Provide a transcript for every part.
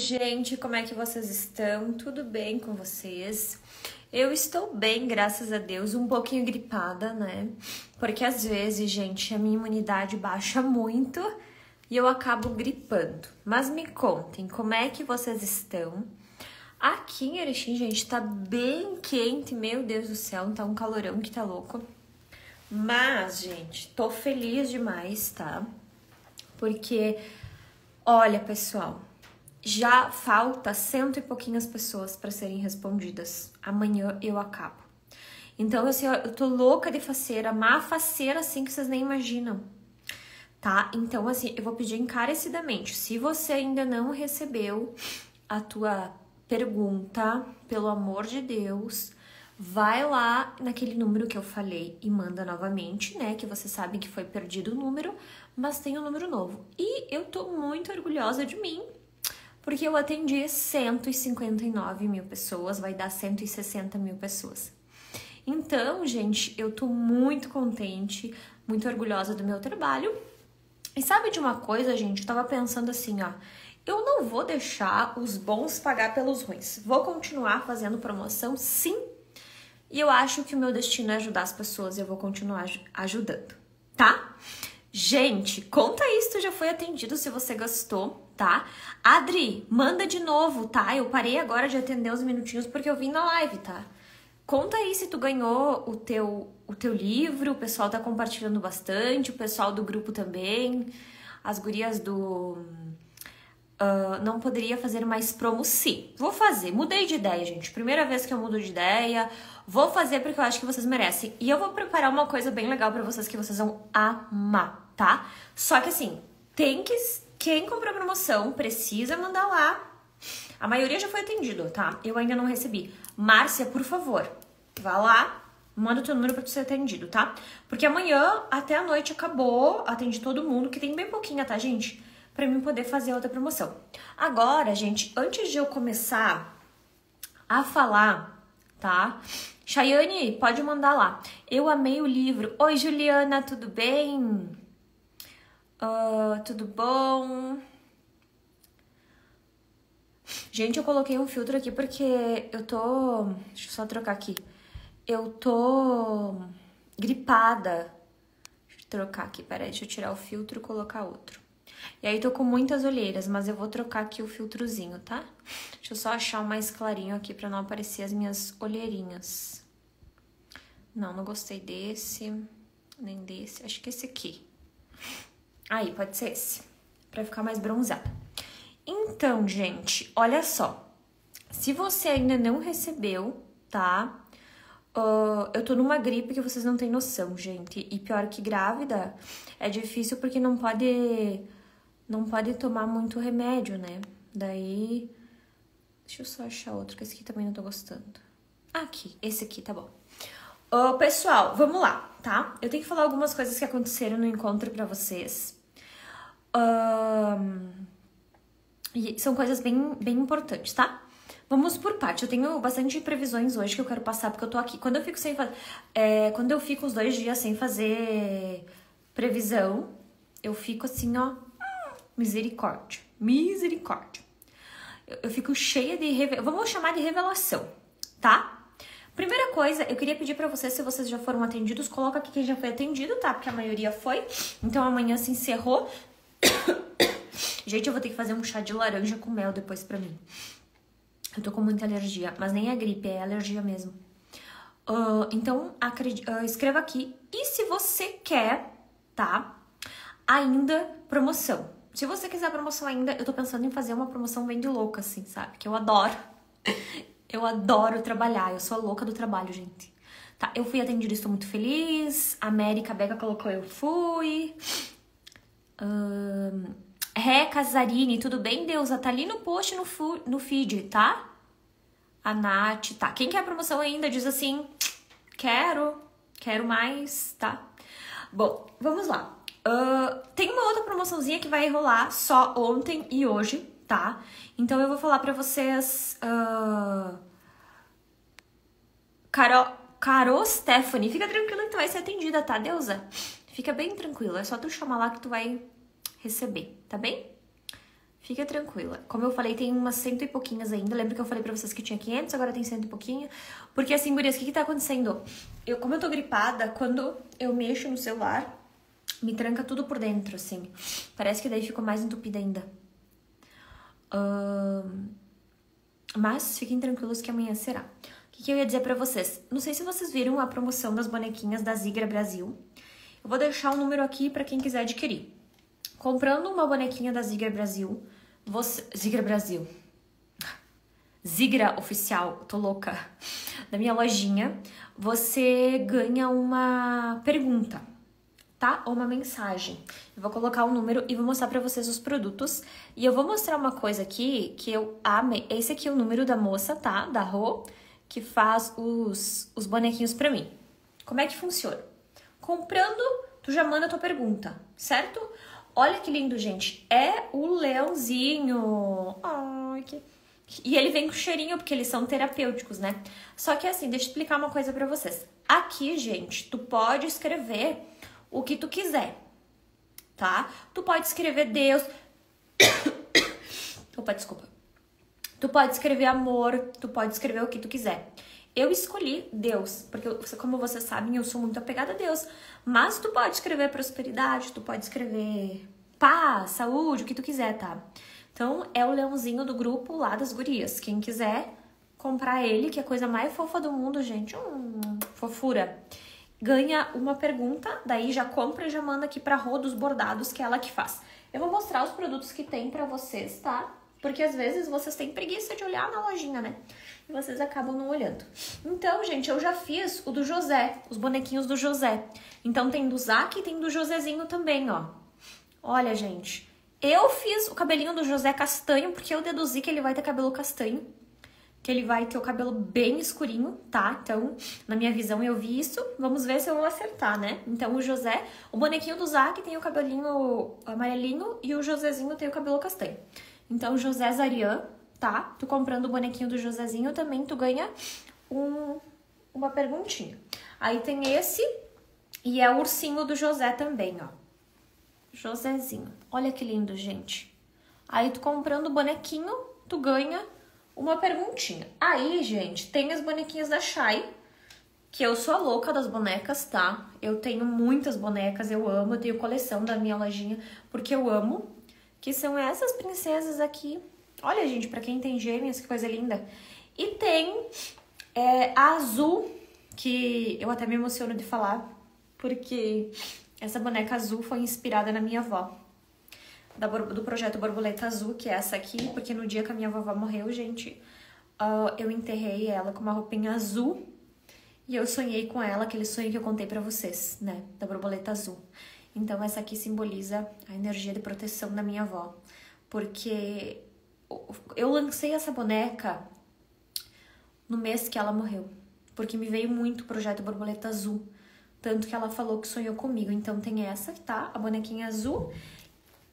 gente, como é que vocês estão? Tudo bem com vocês? Eu estou bem, graças a Deus, um pouquinho gripada, né? Porque às vezes, gente, a minha imunidade baixa muito e eu acabo gripando. Mas me contem, como é que vocês estão? Aqui em Erechim, gente, tá bem quente, meu Deus do céu, tá um calorão que tá louco. Mas, gente, tô feliz demais, tá? Porque, olha, pessoal, já falta 100 e pouquinhas pessoas para serem respondidas. Amanhã eu acabo. Então, assim, eu tô louca de faceira, má faceira, assim, que vocês nem imaginam, tá? Então, assim, eu vou pedir encarecidamente, se você ainda não recebeu a tua pergunta, pelo amor de Deus, vai lá naquele número que eu falei e manda novamente, né? Que você sabe que foi perdido o número, mas tem um número novo. E eu tô muito orgulhosa de mim, porque eu atendi 159 mil pessoas, vai dar 160 mil pessoas. Então, gente, eu tô muito contente, muito orgulhosa do meu trabalho. E sabe de uma coisa, gente? Eu tava pensando assim, ó. Eu não vou deixar os bons pagar pelos ruins. Vou continuar fazendo promoção, sim. E eu acho que o meu destino é ajudar as pessoas e eu vou continuar ajudando, tá? Gente, conta aí se tu já foi atendido, se você gostou, tá? Adri, manda de novo, tá? Eu parei agora de atender uns minutinhos porque eu vim na live, tá? Conta aí se tu ganhou o teu livro, o pessoal tá compartilhando bastante, o pessoal do grupo também, as gurias do... não poderia fazer mais promo, sim. Vou fazer, mudei de ideia, gente. Primeira vez que eu mudo de ideia. Vou fazer porque eu acho que vocês merecem. E eu vou preparar uma coisa bem legal pra vocês que vocês vão amar, tá? Só que assim, quem comprou promoção precisa mandar lá. A maioria já foi atendido, tá? Eu ainda não recebi. Márcia, por favor, vá lá, manda o teu número pra tu ser atendido, tá? Porque amanhã, até a noite, acabou, atendi todo mundo, que tem bem pouquinha, tá, gente? Pra mim poder fazer outra promoção. Agora, gente, antes de eu começar a falar, tá? Chayane, pode mandar lá. Eu amei o livro. Oi, Juliana, tudo bem? Tudo bom? Gente, eu coloquei um filtro aqui porque eu tô... Deixa eu só trocar aqui. Eu tô gripada. Deixa eu trocar aqui, peraí. Deixa eu tirar o filtro e colocar outro. E aí tô com muitas olheiras, mas eu vou trocar aqui o filtrozinho, tá? Deixa eu só achar o mais clarinho aqui pra não aparecer as minhas olheirinhas. Não gostei desse, nem desse. Acho que esse aqui. Aí, pode ser esse, pra ficar mais bronzada. Então, gente, olha só. Se você ainda não recebeu, tá? Eu tô numa gripe que vocês não têm noção, gente. E pior que grávida, é difícil porque não pode tomar muito remédio, né? Daí, deixa eu só achar outro, que esse aqui também não tô gostando. Aqui, esse aqui, tá bom. Pessoal, vamos lá, tá? Eu tenho que falar algumas coisas que aconteceram no encontro pra vocês. E são coisas bem importantes, tá? Vamos por parte. Eu tenho bastante previsões hoje que eu quero passar, porque eu tô aqui. Quando eu fico sem fazer... quando eu fico uns 2 dias sem fazer previsão, eu fico assim, ó... Misericórdia. Misericórdia. Eu fico cheia de... Vamos chamar de revelação, tá? Primeira coisa, eu queria pedir pra vocês, se vocês já foram atendidos, coloca aqui quem já foi atendido, tá? Porque a maioria foi. Então amanhã se encerrou. Gente, eu vou ter que fazer um chá de laranja com mel depois pra mim. Eu tô com muita alergia, mas nem é gripe, é alergia mesmo. Então, escreva aqui. E se você quer, tá? Ainda promoção. Se você quiser promoção ainda, eu tô pensando em fazer uma promoção bem de louca, assim, sabe? Que eu adoro. Eu adoro trabalhar, eu sou louca do trabalho, gente. Tá, eu fui atendida e estou muito feliz. A América Beca colocou eu fui. Ré Casarini, tudo bem, Deusa? Tá ali no post no feed, tá? A Nath, tá. Quem quer promoção ainda diz assim, quero mais, tá? Bom, vamos lá. Tem uma outra promoçãozinha que vai rolar só ontem e hoje, tá? Então eu vou falar pra vocês... Carol Stephanie, fica tranquila que tu vai ser atendida, tá, Deusa? Fica bem tranquila, é só tu chamar lá que tu vai receber, tá bem? Fica tranquila. Como eu falei, tem umas 100 e pouquinhas ainda. Lembra que eu falei pra vocês que tinha 500, agora tem 100 e pouquinho. Porque assim, gurias, o que tá acontecendo? Como eu tô gripada, quando eu mexo no celular, me tranca tudo por dentro, assim. Parece que daí ficou mais entupida ainda. Mas fiquem tranquilos que amanhã será. O que eu ia dizer pra vocês? Não sei se vocês viram a promoção das bonequinhas da Zigra Brasil. Eu vou deixar o número aqui pra quem quiser adquirir. Comprando uma bonequinha da Zigra Brasil, Zigra Oficial, tô louca, da minha lojinha, você ganha uma pergunta, tá? Ou uma mensagem. Eu vou colocar o número e vou mostrar pra vocês os produtos. E eu vou mostrar uma coisa aqui que eu amei. Esse aqui é o número da moça, tá? Da Rô, que faz os bonequinhos pra mim. Como é que funciona? Comprando, tu já manda a tua pergunta, certo? Olha que lindo, gente. É o leãozinho. Ai, que... E ele vem com cheirinho, porque eles são terapêuticos, né? Só que assim, deixa eu explicar uma coisa pra vocês. Aqui, gente, tu pode escrever o que tu quiser, tá? Tu pode escrever Deus. Opa, desculpa. Tu pode escrever amor, tu pode escrever o que tu quiser. Eu escolhi Deus, porque como vocês sabem, eu sou muito apegada a Deus. Mas tu pode escrever prosperidade, tu pode escrever paz, saúde, o que tu quiser, tá? Então, é o leãozinho do grupo lá das gurias. Quem quiser comprar ele, que é a coisa mais fofa do mundo, gente. Fofura. Ganha uma pergunta, daí já compra e já manda aqui pra Rô dos bordados, que é ela que faz. Eu vou mostrar os produtos que tem pra vocês, tá? Porque às vezes vocês têm preguiça de olhar na lojinha, né? E vocês acabam não olhando. Então, gente, eu já fiz o do José, os bonequinhos do José. Então tem do Zac e tem do Josézinho também, ó. Olha, gente, eu fiz o cabelinho do José castanho, porque eu deduzi que ele vai ter cabelo castanho. Que ele vai ter o cabelo bem escurinho, tá? Então, na minha visão, eu vi isso. Vamos ver se eu vou acertar, né? Então, o José, o bonequinho do Zac tem o cabelinho amarelinho e o Josézinho tem o cabelo castanho. Então, José Zarian, tá? Tu comprando o bonequinho do Josézinho também, tu ganha uma perguntinha. Aí tem esse e é o ursinho do José também, ó. Josézinho. Olha que lindo, gente. Aí tu comprando o bonequinho, tu ganha uma perguntinha. Aí, gente, tem as bonequinhas da Shai, que eu sou a louca das bonecas, tá? Eu tenho muitas bonecas, eu amo, eu tenho coleção da minha lojinha, porque eu amo. Que são essas princesas aqui. Olha, gente, pra quem tem gêmeas, que coisa linda. E tem a azul, que eu até me emociono de falar, porque essa boneca azul foi inspirada na minha avó. Do projeto Borboleta Azul, que é essa aqui, porque no dia que a minha vovó morreu, gente, eu enterrei ela com uma roupinha azul e eu sonhei com ela, aquele sonho que eu contei pra vocês, né, da borboleta azul. Então essa aqui simboliza a energia de proteção da minha avó, porque eu lancei essa boneca no mês que ela morreu, porque me veio muito o projeto Borboleta Azul, tanto que ela falou que sonhou comigo. Então tem essa, tá, a bonequinha azul.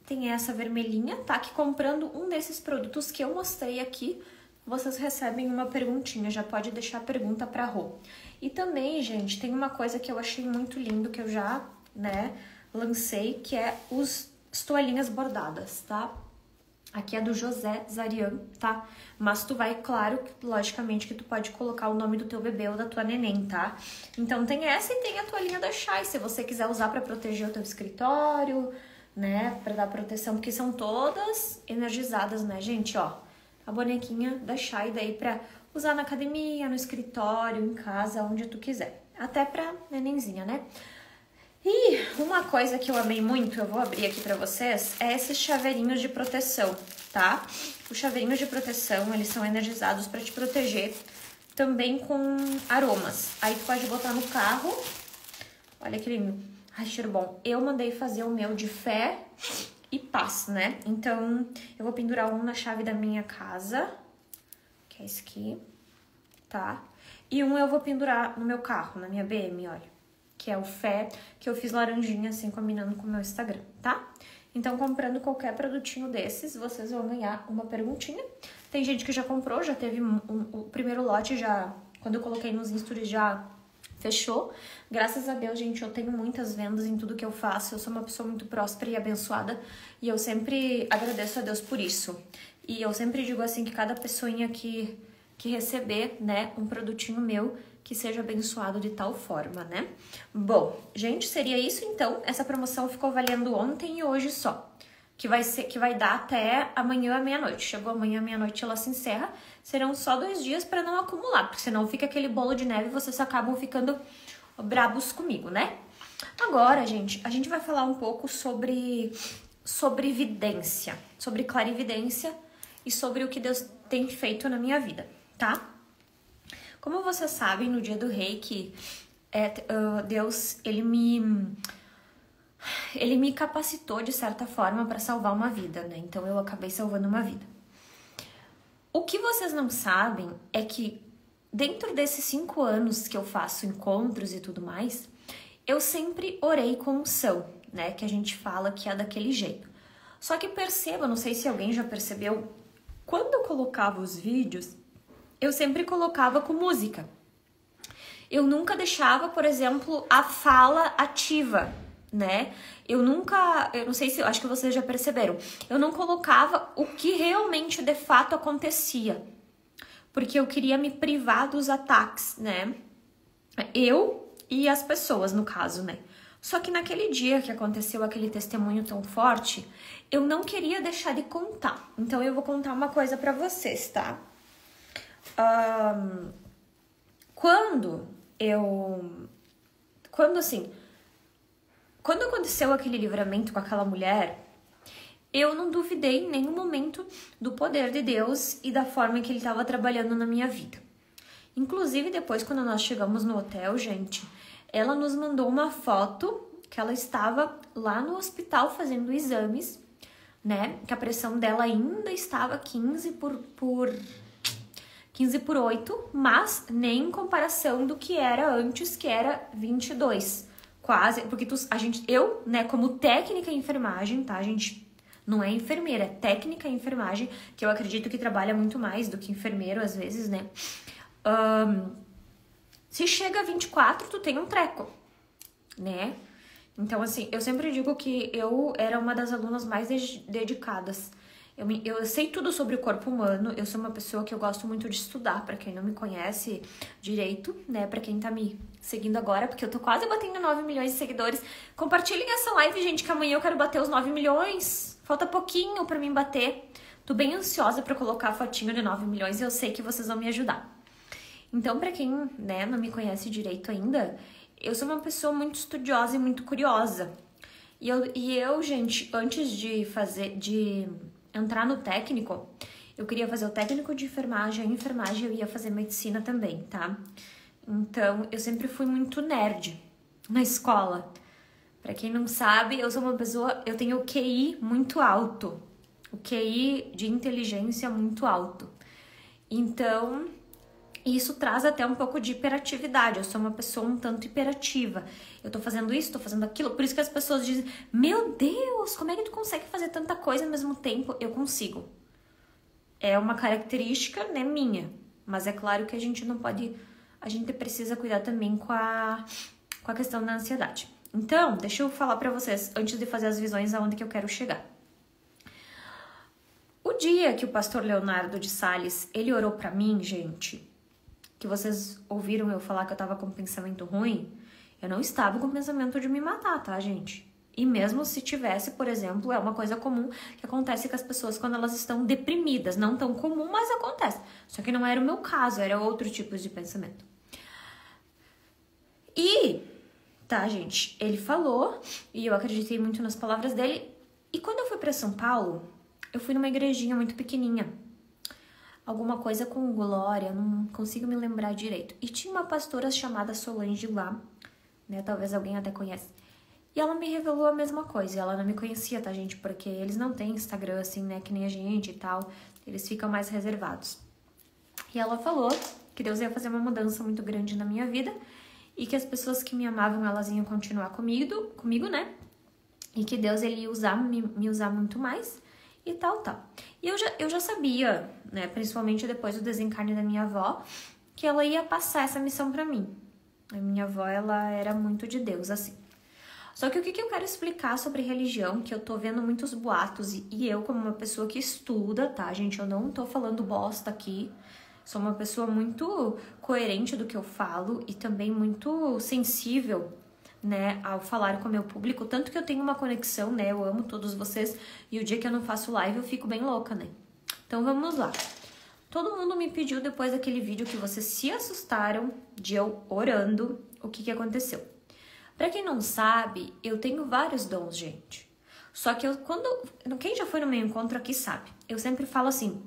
Tem essa vermelhinha, tá? Que comprando um desses produtos que eu mostrei aqui, vocês recebem uma perguntinha. Já pode deixar a pergunta pra Rô. E também, gente, tem uma coisa que eu achei muito lindo, que eu já, né, lancei, que é as toalhinhas bordadas, tá? Aqui é do José Zarian, tá? Mas tu vai, claro, logicamente, que tu pode colocar o nome do teu bebê ou da tua neném, tá? Então tem essa e tem a toalhinha da Shai, se você quiser usar pra proteger o teu escritório, né, pra dar proteção, porque são todas energizadas, né, gente, ó, a bonequinha da Shai daí pra usar na academia, no escritório, em casa, onde tu quiser, até pra nenenzinha, né. E uma coisa que eu amei muito, eu vou abrir aqui pra vocês, é esses chaveirinhos de proteção, tá? Os chaveirinhos de proteção, eles são energizados pra te proteger, também com aromas. Aí tu pode botar no carro, olha que lindo. Ai, cheiro bom. Eu mandei fazer o meu de fé e paz, né? Então, eu vou pendurar um na chave da minha casa, que é esse aqui, tá? E um eu vou pendurar no meu carro, na minha BM, olha. Que é o fé, que eu fiz laranjinha, assim, combinando com o meu Instagram, tá? Então, comprando qualquer produtinho desses, vocês vão ganhar uma perguntinha. Tem gente que já comprou, já teve o primeiro lote, já... Quando eu coloquei nos stories, já Fechou? Graças a Deus, gente, eu tenho muitas vendas em tudo que eu faço. Eu sou uma pessoa muito próspera e abençoada. E eu sempre agradeço a Deus por isso. E eu sempre digo assim que cada pessoinha que receber, né, um produtinho meu, que seja abençoado de tal forma, né? Bom, gente, seria isso então. Essa promoção ficou valendo ontem e hoje só. Que vai dar até amanhã à meia-noite. Chegou amanhã à meia-noite, ela se encerra. Serão só 2 dias para não acumular, porque senão fica aquele bolo de neve e vocês acabam ficando brabos comigo, né? Agora, gente, a gente vai falar um pouco sobre vidência, sobre clarividência e sobre o que Deus tem feito na minha vida, tá? Como vocês sabem, no dia do Reiki, Deus, ele me capacitou de certa forma para salvar uma vida, né? Então eu acabei salvando uma vida. O que vocês não sabem é que dentro desses 5 anos que eu faço encontros e tudo mais, eu sempre orei com unção, né? Que a gente fala que é daquele jeito. Só que perceba, não sei se alguém já percebeu, quando eu colocava os vídeos, eu sempre colocava com música. Eu nunca deixava, por exemplo, a fala ativa, né? Eu não sei se, acho que vocês já perceberam, eu não colocava o que realmente de fato acontecia, porque eu queria me privar dos ataques, né? Eu e as pessoas, no caso, né? Só que naquele dia que aconteceu aquele testemunho tão forte, eu não queria deixar de contar. Então eu vou contar uma coisa pra vocês, tá? Quando aconteceu aquele livramento com aquela mulher, eu não duvidei em nenhum momento do poder de Deus e da forma que Ele estava trabalhando na minha vida. Inclusive, depois, quando nós chegamos no hotel, gente, ela nos mandou uma foto que ela estava lá no hospital fazendo exames, né? Que a pressão dela ainda estava 15 por 8, mas nem em comparação do que era antes, que era 22. Quase, porque eu, né, como técnica em enfermagem, tá, gente? Não é enfermeira, é técnica em enfermagem, que eu acredito que trabalha muito mais do que enfermeiro, às vezes, né? Se chega a 24, tu tem um treco, né? Então, assim, eu sempre digo que eu era uma das alunas mais dedicadas. Eu sei tudo sobre o corpo humano, eu sou uma pessoa que eu gosto muito de estudar, pra quem não me conhece direito, né, pra quem tá me seguindo agora, porque eu tô quase batendo 9 milhões de seguidores. Compartilhem essa live, gente, que amanhã eu quero bater os 9 milhões, falta pouquinho pra mim bater. Tô bem ansiosa pra colocar a fotinho de 9 milhões e eu sei que vocês vão me ajudar. Então, pra quem, né, não me conhece direito ainda, eu sou uma pessoa muito estudiosa e muito curiosa. E eu, gente, antes de entrar no técnico, eu queria fazer o técnico de enfermagem, a enfermagem eu ia fazer medicina também, tá? Então, eu sempre fui muito nerd na escola. Pra quem não sabe, eu sou uma pessoa, eu tenho o QI muito alto. O QI de inteligência muito alto. Então, isso traz até um pouco de hiperatividade. Eu sou uma pessoa um tanto hiperativa. Eu tô fazendo isso, tô fazendo aquilo. Por isso que as pessoas dizem, meu Deus, como é que tu consegue fazer tanta coisa ao mesmo tempo? Eu consigo. É uma característica, né, minha. Mas é claro que a gente não pode... A gente precisa cuidar também com a questão da ansiedade. Então, deixa eu falar pra vocês, antes de fazer as visões, aonde que eu quero chegar. O dia que o pastor Leonardo de Sales, ele orou pra mim, gente... que vocês ouviram eu falar que eu tava com pensamento ruim, eu não estava com pensamento de me matar, tá, gente? E mesmo se tivesse, por exemplo, é uma coisa comum que acontece com as pessoas quando elas estão deprimidas. Não tão comum, mas acontece. Só que não era o meu caso, era outro tipo de pensamento. E, tá, gente, ele falou, e eu acreditei muito nas palavras dele, e quando eu fui pra São Paulo, eu fui numa igrejinha muito pequenininha. Alguma coisa com glória, não consigo me lembrar direito. E tinha uma pastora chamada Solange lá, né? Talvez alguém até conhece. E ela me revelou a mesma coisa. Ela não me conhecia, tá, gente? Porque eles não têm Instagram, assim, né? Que nem a gente e tal. Eles ficam mais reservados. E ela falou que Deus ia fazer uma mudança muito grande na minha vida. E que as pessoas que me amavam, elas iam continuar comigo, né? E que Deus, ele ia me usar muito mais. E tal. E eu já sabia, né, principalmente depois do desencarne da minha avó, que ela ia passar essa missão pra mim. A minha avó, ela era muito de Deus, assim. Só que o que eu quero explicar sobre religião, que eu tô vendo muitos boatos, e eu, como uma pessoa que estuda, tá, gente? Eu não tô falando bosta aqui. Sou uma pessoa muito coerente do que eu falo e também muito sensível, né, ao falar com o meu público. Tanto que eu tenho uma conexão, né? Eu amo todos vocês. E o dia que eu não faço live, eu fico bem louca, né? Então vamos lá. Todo mundo me pediu depois daquele vídeo que vocês se assustaram de eu orando, o que aconteceu. Pra quem não sabe, eu tenho vários dons, gente. Só que quem já foi no meu encontro aqui sabe. Eu sempre falo assim,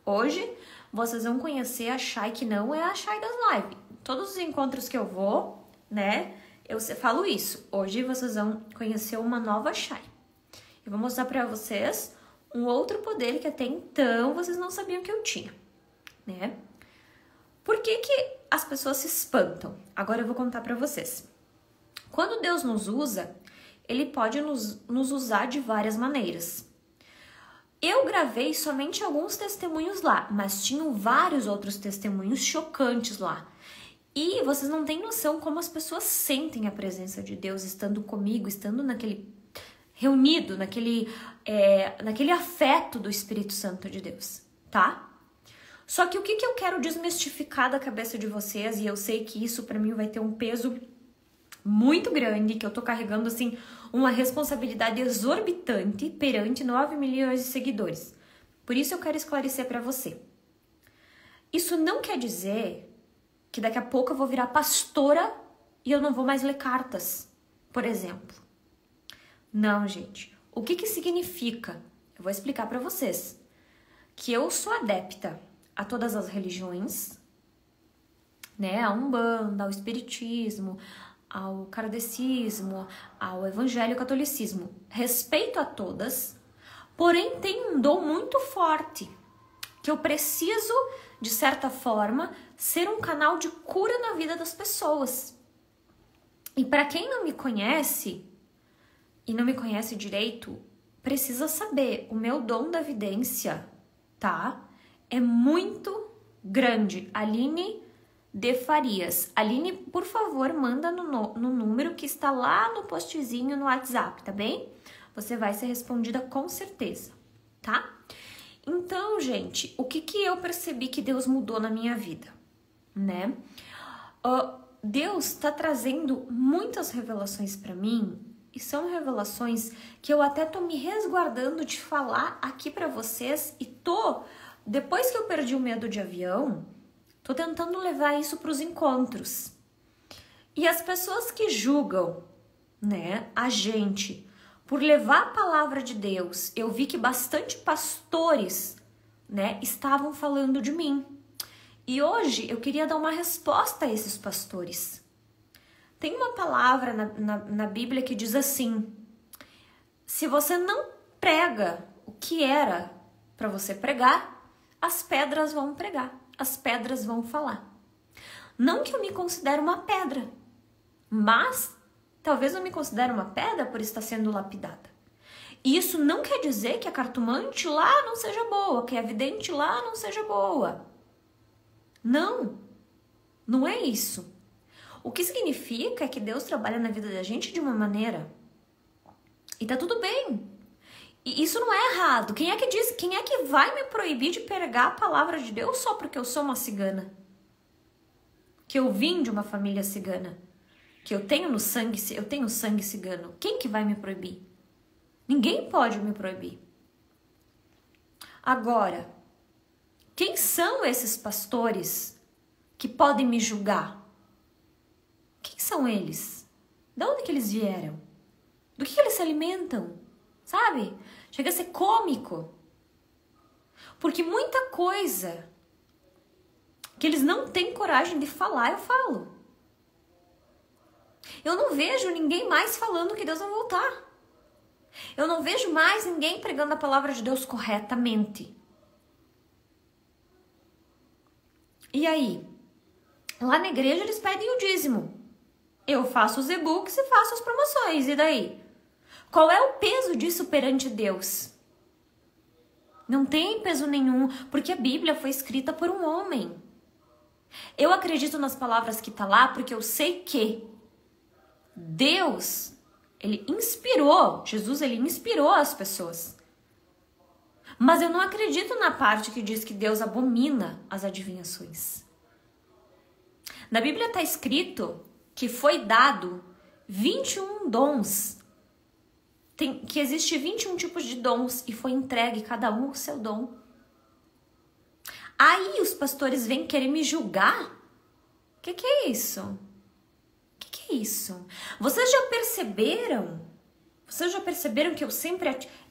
hoje vocês vão conhecer a Chay que não é a Chay das lives. Todos os encontros que eu vou, né, eu falo isso. Hoje vocês vão conhecer uma nova Chay. Eu vou mostrar pra vocês um outro poder que até então vocês não sabiam que eu tinha, né? Por que as pessoas se espantam? Agora eu vou contar pra vocês. Quando Deus nos usa, Ele pode nos usar de várias maneiras. Eu gravei somente alguns testemunhos lá, mas tinham vários outros testemunhos chocantes lá. E vocês não têm noção como as pessoas sentem a presença de Deus estando comigo, estando reunido, naquele afeto do Espírito Santo de Deus, tá? Só que o que eu quero desmistificar da cabeça de vocês, e eu sei que isso pra mim vai ter um peso muito grande, que eu tô carregando, assim, uma responsabilidade exorbitante perante 9 milhões de seguidores. Por isso eu quero esclarecer pra você. Isso não quer dizer que daqui a pouco eu vou virar pastora e eu não vou mais ler cartas, por exemplo. Não, gente. O que significa? Eu vou explicar pra vocês. Que eu sou adepta a todas as religiões, né? A Umbanda, ao Espiritismo, ao kardecismo, ao evangelho catolicismo. Respeito a todas, porém tenho um dom muito forte, que eu preciso, de certa forma, ser um canal de cura na vida das pessoas. E para quem não me conhece, e não me conhece direito, precisa saber, o meu dom da vidência, tá? É muito grande. Aline de Farias. Aline, por favor, manda no número que está lá no postzinho no WhatsApp, tá bem? Você vai ser respondida com certeza, tá? Então, gente, o que eu percebi que Deus mudou na minha vida, né? Deus está trazendo muitas revelações para mim, e são revelações que eu até tô me resguardando de falar aqui para vocês, e depois que eu perdi o medo de avião, tô tentando levar isso para os encontros. E as pessoas que julgam, né, a gente por levar a palavra de Deus, eu vi que bastante pastores, né, estavam falando de mim. E hoje eu queria dar uma resposta a esses pastores. Tem uma palavra na Bíblia que diz assim: se você não prega o que era para você pregar, as pedras vão pregar. As pedras vão falar. Não que eu me considere uma pedra, mas talvez eu me considere uma pedra por estar sendo lapidada. E isso não quer dizer que a cartomante lá não seja boa, que a vidente lá não seja boa. Não, não é isso. O que significa é que Deus trabalha na vida da gente de uma maneira. E tá tudo bem. E isso não é errado. Quem é que vai me proibir de pregar a palavra de Deus só porque eu sou uma cigana? Que eu vim de uma família cigana? Que eu tenho sangue cigano? Quem que vai me proibir? Ninguém pode me proibir. Agora, quem são esses pastores que podem me julgar? Quem são eles? De onde que eles vieram? Do que eles se alimentam? Sabe? Chega a ser cômico. Porque muita coisa que eles não têm coragem de falar, eu falo. Eu não vejo ninguém mais falando que Deus vai voltar. Eu não vejo mais ninguém pregando a palavra de Deus corretamente. E aí? Lá na igreja eles pedem o dízimo. Eu faço os e-books e faço as promoções. E daí? Qual é o peso disso perante Deus? Não tem peso nenhum, porque a Bíblia foi escrita por um homem. Eu acredito nas palavras que tá lá porque eu sei que Deus, ele inspirou, Jesus, ele inspirou as pessoas. Mas eu não acredito na parte que diz que Deus abomina as adivinhações. Na Bíblia está escrito que foi dado 21 dons. Que existe 21 tipos de dons e foi entregue cada um o seu dom. Aí os pastores vêm querer me julgar? O que é isso? O que é isso? Vocês já perceberam? Vocês já perceberam que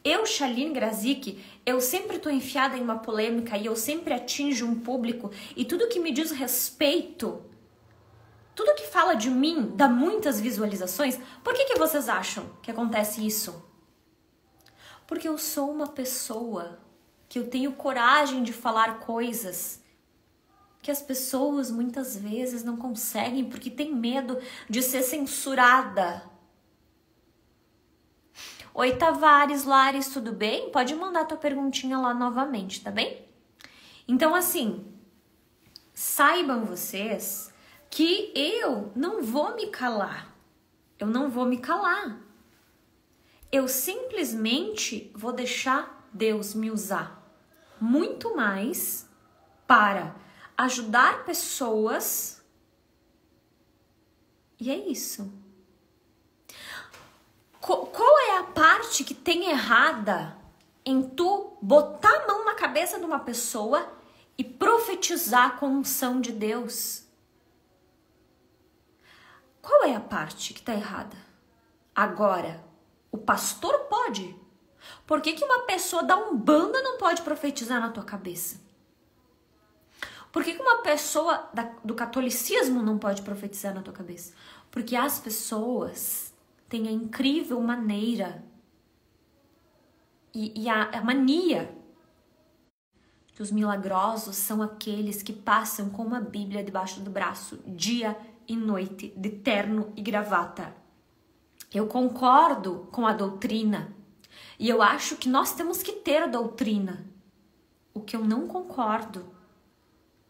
eu, Shaline Grazik, eu sempre tô enfiada em uma polêmica e eu sempre atinjo um público e tudo que me diz respeito, tudo que fala de mim dá muitas visualizações. Por que vocês acham que acontece isso? Porque eu sou uma pessoa que eu tenho coragem de falar coisas que as pessoas muitas vezes não conseguem porque tem medo de ser censurada. Oi, Tavares, Lares, tudo bem? Pode mandar tua perguntinha lá novamente, tá bem? Então, assim, saibam vocês que eu não vou me calar. Eu não vou me calar. Eu simplesmente vou deixar Deus me usar muito mais para ajudar pessoas. E é isso. Qual é a parte que tem errada em tu botar a mão na cabeça de uma pessoa e profetizar com a unção de Deus? Qual é a parte que tá errada? Agora, o pastor pode. Por que uma pessoa da Umbanda não pode profetizar na tua cabeça? Por que uma pessoa do catolicismo não pode profetizar na tua cabeça? Porque as pessoas têm a incrível maneira e a mania que os milagrosos são aqueles que passam com uma Bíblia debaixo do braço dia e noite, de terno e gravata. Eu concordo com a doutrina e eu acho que nós temos que ter a doutrina. O que eu não concordo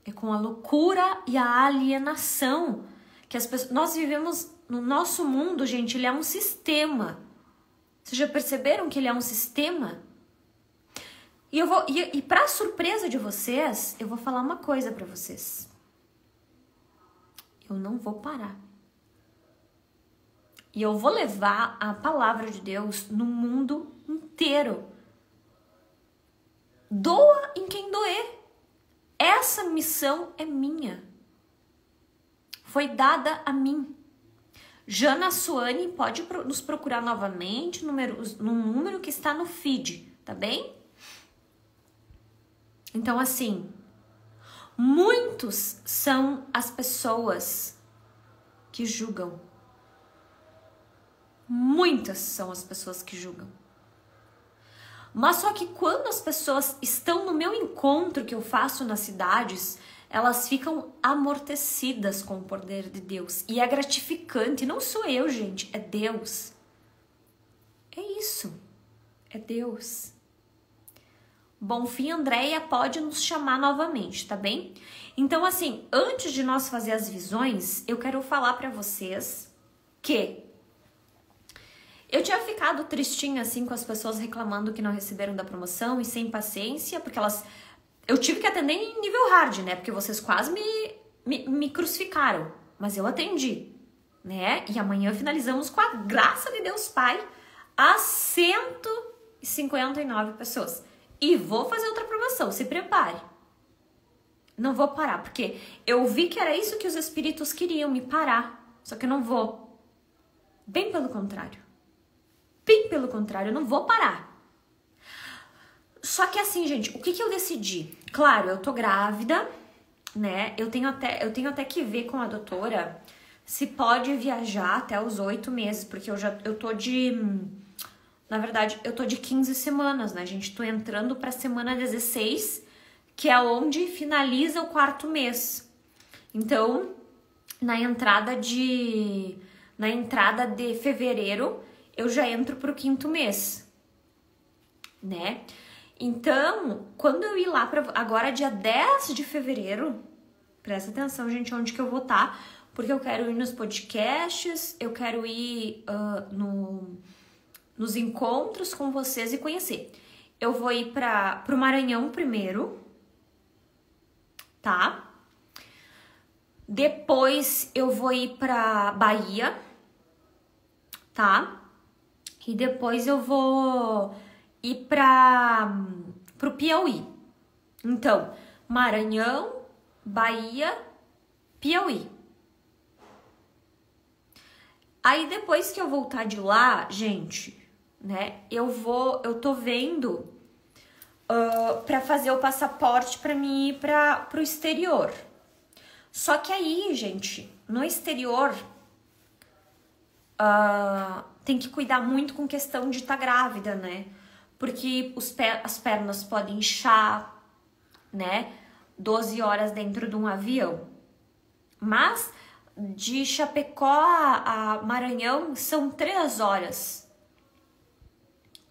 é com a loucura e a alienação que as pessoas... Nós vivemos no nosso mundo, gente, ele é um sistema. Vocês já perceberam que ele é um sistema? E para surpresa de vocês, eu vou falar uma coisa para vocês. Eu não vou parar. E eu vou levar a palavra de Deus no mundo inteiro. Doa em quem doer. Essa missão é minha. Foi dada a mim. Jana Suane pode nos procurar novamente no número que está no feed, tá bem? Então, assim, muitos são as pessoas que julgam. Muitas são as pessoas que julgam. Mas só que quando as pessoas estão no meu encontro que eu faço nas cidades, elas ficam amortecidas com o poder de Deus. E é gratificante. Não sou eu, gente. É Deus. É isso. É Deus. Bonfim Andréia pode nos chamar novamente, tá bem? Então, assim, antes de nós fazer as visões, eu quero falar pra vocês que eu tinha ficado tristinha, assim, com as pessoas reclamando que não receberam da promoção e sem paciência, porque elas... Eu tive que atender em nível hard, né? Porque vocês quase me crucificaram. Mas eu atendi, né? E amanhã finalizamos com a graça de Deus Pai as 159 pessoas. E vou fazer outra promoção, se prepare. Não vou parar, porque eu vi que era isso que os espíritos queriam, me parar. Só que eu não vou. Bem pelo contrário. Bem pelo contrário, eu não vou parar. Só que assim, gente, o que eu decidi? Claro, eu tô grávida, né? Eu tenho até que ver com a doutora se pode viajar até os 8 meses, porque eu tô de... Na verdade, eu tô de 15 semanas, né, gente? Tô entrando pra semana 16, que é onde finaliza o 4º mês. Então, na entrada de fevereiro, eu já entro pro 5º mês, né? Então, quando eu ir lá agora dia 10 de fevereiro, Presta atenção, gente, onde que eu vou estar, porque eu quero ir nos podcasts, eu quero ir nos encontros com vocês e conhecer. Eu vou ir pro Maranhão primeiro, tá? Depois eu vou ir pra Bahia, tá? E depois eu vou ir pro Piauí. Então, Maranhão, Bahia, Piauí. Aí depois que eu voltar de lá, gente, né? Eu tô vendo pra fazer o passaporte pra mim ir pro exterior. Só que aí, gente, no exterior tem que cuidar muito com questão de estar grávida, né? Porque as pernas podem inchar, né? 12 horas dentro de um avião. Mas de Chapecó a Maranhão são 3 horas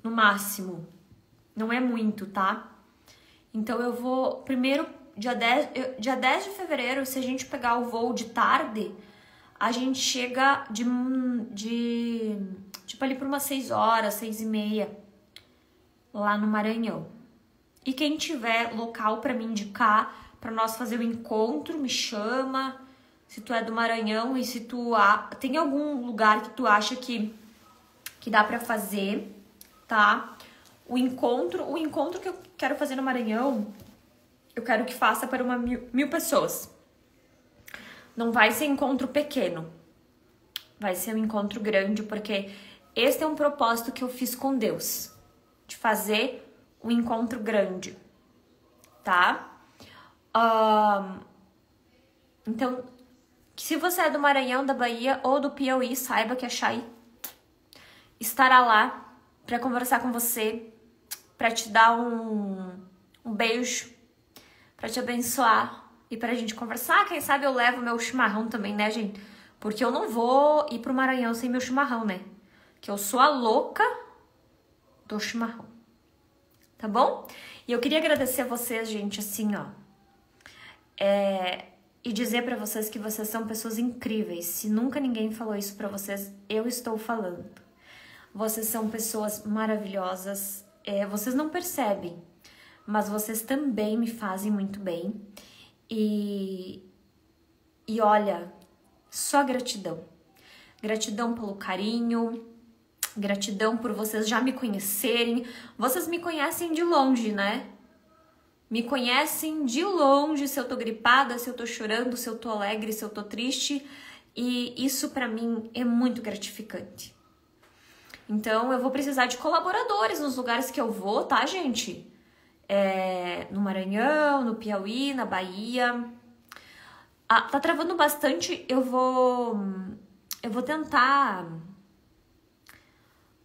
no máximo. Não é muito, tá? Então eu vou primeiro dia 10 de fevereiro, se a gente pegar o voo de tarde, a gente chega tipo ali por umas 6 horas, 6h30 lá no Maranhão. E quem tiver local pra me indicar, pra nós fazer o encontro, me chama. Se tu é do Maranhão e se tu tem algum lugar que tu acha que dá pra fazer, tá? O encontro que eu quero fazer no Maranhão, eu quero que faça para 1.000 pessoas. Não vai ser encontro pequeno, vai ser um encontro grande, porque esse é um propósito que eu fiz com Deus, de fazer um encontro grande, tá? Então, se você é do Maranhão, da Bahia ou do Piauí, saiba que a Chay estará lá para conversar com você, para te dar um beijo, para te abençoar e pra gente conversar. Quem sabe eu levo meu chimarrão também, né, gente? Porque eu não vou ir pro Maranhão sem meu chimarrão, né? Que eu sou a louca do chimarrão. Tá bom? E eu queria agradecer a vocês, gente, assim, ó. E dizer pra vocês que vocês são pessoas incríveis. Se nunca ninguém falou isso pra vocês, eu estou falando. Vocês são pessoas maravilhosas. Vocês não percebem, mas vocês também me fazem muito bem. E olha, só gratidão. Gratidão pelo carinho, gratidão por vocês já me conhecerem. Vocês me conhecem de longe, né? Me conhecem de longe, se eu tô gripada, se eu tô chorando, se eu tô alegre, se eu tô triste. E isso pra mim é muito gratificante. Então eu vou precisar de colaboradores nos lugares que eu vou, tá, gente? No Maranhão, no Piauí, na Bahia. Tá travando bastante, eu vou tentar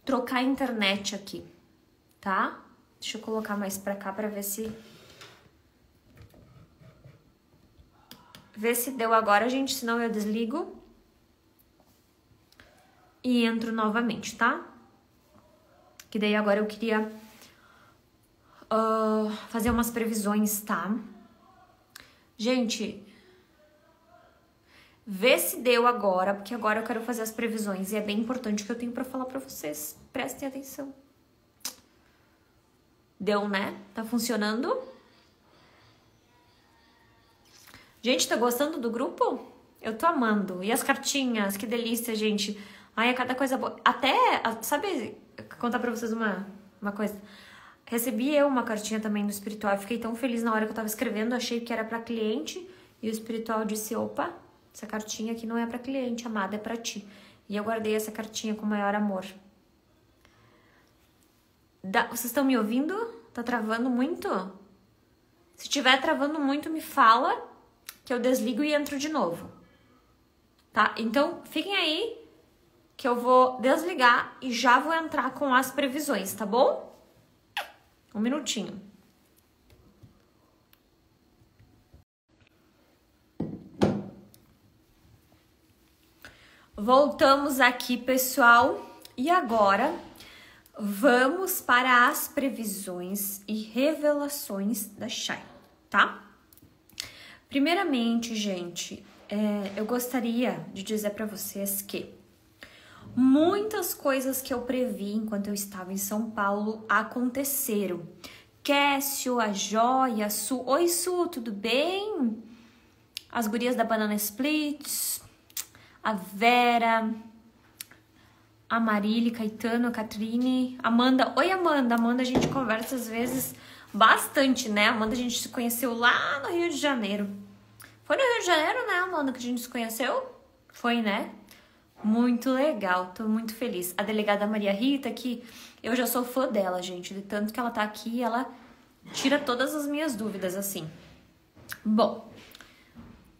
trocar a internet aqui, tá? Deixa eu colocar mais pra cá pra ver se deu agora, gente, senão eu desligo e entro novamente, tá? Que daí agora eu queria fazer umas previsões, tá? Gente, vê se deu agora, porque agora eu quero fazer as previsões e é bem importante o que eu tenho pra falar pra vocês. Prestem atenção. Deu, né? Tá funcionando? Gente, tá gostando do grupo? Eu tô amando. E as cartinhas, que delícia, gente. Ai, é cada coisa boa. Até, sabe, contar pra vocês uma coisa. Recebi uma cartinha também do espiritual. Fiquei tão feliz na hora que eu tava escrevendo. Achei que era pra cliente. E o espiritual disse, opa, essa cartinha aqui não é pra cliente, amada, é pra ti. E eu guardei essa cartinha com o maior amor. Vocês estão me ouvindo? Tá travando muito? Se tiver travando muito, me fala que eu desligo e entro de novo. Tá? Então, fiquem aí que eu vou desligar e já vou entrar com as previsões, tá bom? Um minutinho. Voltamos aqui, pessoal. E agora vamos para as previsões e revelações da Chay, tá? Primeiramente, gente, eu gostaria de dizer para vocês que muitas coisas que eu previ enquanto eu estava em São Paulo aconteceram. Kécio, a Joia, a Su. Oi, Su, tudo bem? As gurias da Banana Splits, a Vera, a Marília, Caetano, a Catrine, Amanda. Oi, Amanda. Amanda, a gente conversa às vezes bastante, né? Amanda, a gente se conheceu lá no Rio de Janeiro. Foi no Rio de Janeiro, né, Amanda, que a gente se conheceu? Foi, né? Muito legal, tô muito feliz. A delegada Maria Rita, que eu já sou fã dela, gente. De tanto que ela tá aqui, ela tira todas as minhas dúvidas, assim. Bom,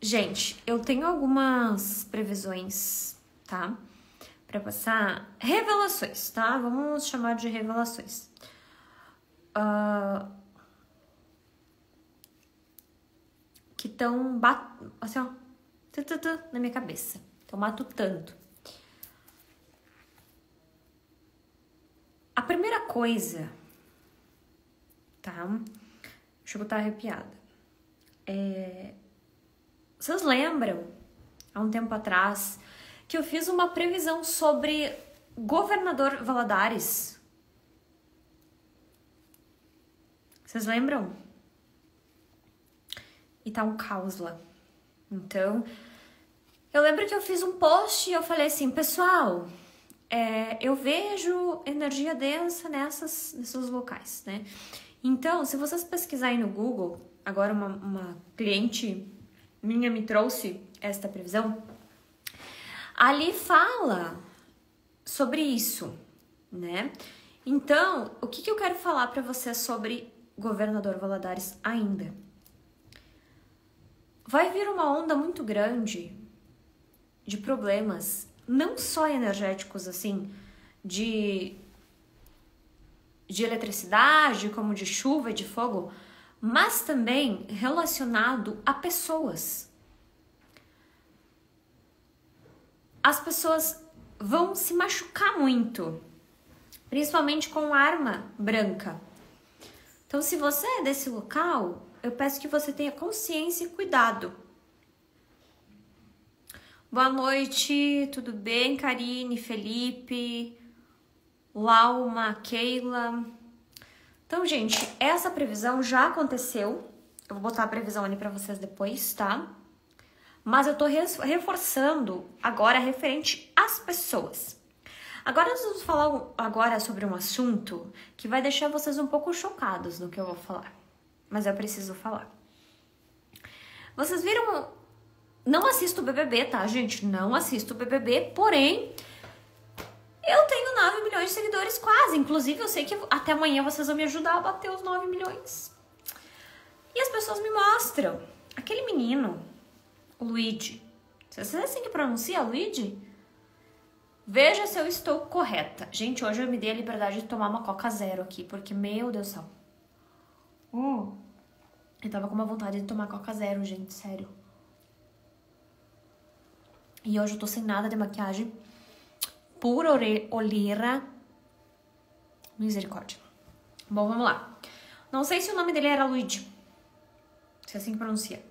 gente, eu tenho algumas previsões, tá? Pra passar. Revelações, tá? Vamos chamar de revelações. Que estão assim, ó, na minha cabeça. Estão matutando. A primeira coisa, tá? Deixa eu botar arrepiada. Vocês lembram, há um tempo atrás, que eu fiz uma previsão sobre Governador Valadares? Vocês lembram? E tá um caos lá. Então, eu lembro que eu fiz um post e eu falei assim, pessoal, eu vejo energia densa nesses locais, né? Então, se vocês pesquisarem no Google, agora uma cliente minha me trouxe esta previsão, ali fala sobre isso, né? Então, o que eu quero falar para vocês sobre Governador Valadares ainda? Vai vir uma onda muito grande de problemas, não só energéticos, assim, de eletricidade, como de chuva e de fogo, mas também relacionado a pessoas. As pessoas vão se machucar muito, principalmente com arma branca. Então, se você é desse local, eu peço que você tenha consciência e cuidado. Boa noite, tudo bem, Karine, Felipe, Lauma, Keila. Então, gente, essa previsão já aconteceu. Eu vou botar a previsão ali pra vocês depois, tá? Mas eu tô reforçando agora referente às pessoas. Agora nós vamos falar agora sobre um assunto que vai deixar vocês um pouco chocados no que eu vou falar. Mas eu preciso falar. Vocês viram... Não assisto o BBB, tá, gente? Não assisto o BBB, porém... Eu tenho 9 milhões de seguidores quase. Inclusive, eu sei que até amanhã vocês vão me ajudar a bater os 9 milhões. E as pessoas me mostram. Aquele menino, o Luigi. Vocês é assim que pronuncia, Luigi? Veja se eu estou correta. Gente, hoje eu me dei a liberdade de tomar uma Coca Zero aqui, porque, meu Deus do céu. Eu tava com uma vontade de tomar Coca Zero, gente, sério. E hoje eu tô sem nada de maquiagem. Pura olheira. Misericórdia. Bom, vamos lá. Não sei se o nome dele era Luigi. Se é assim que pronuncia.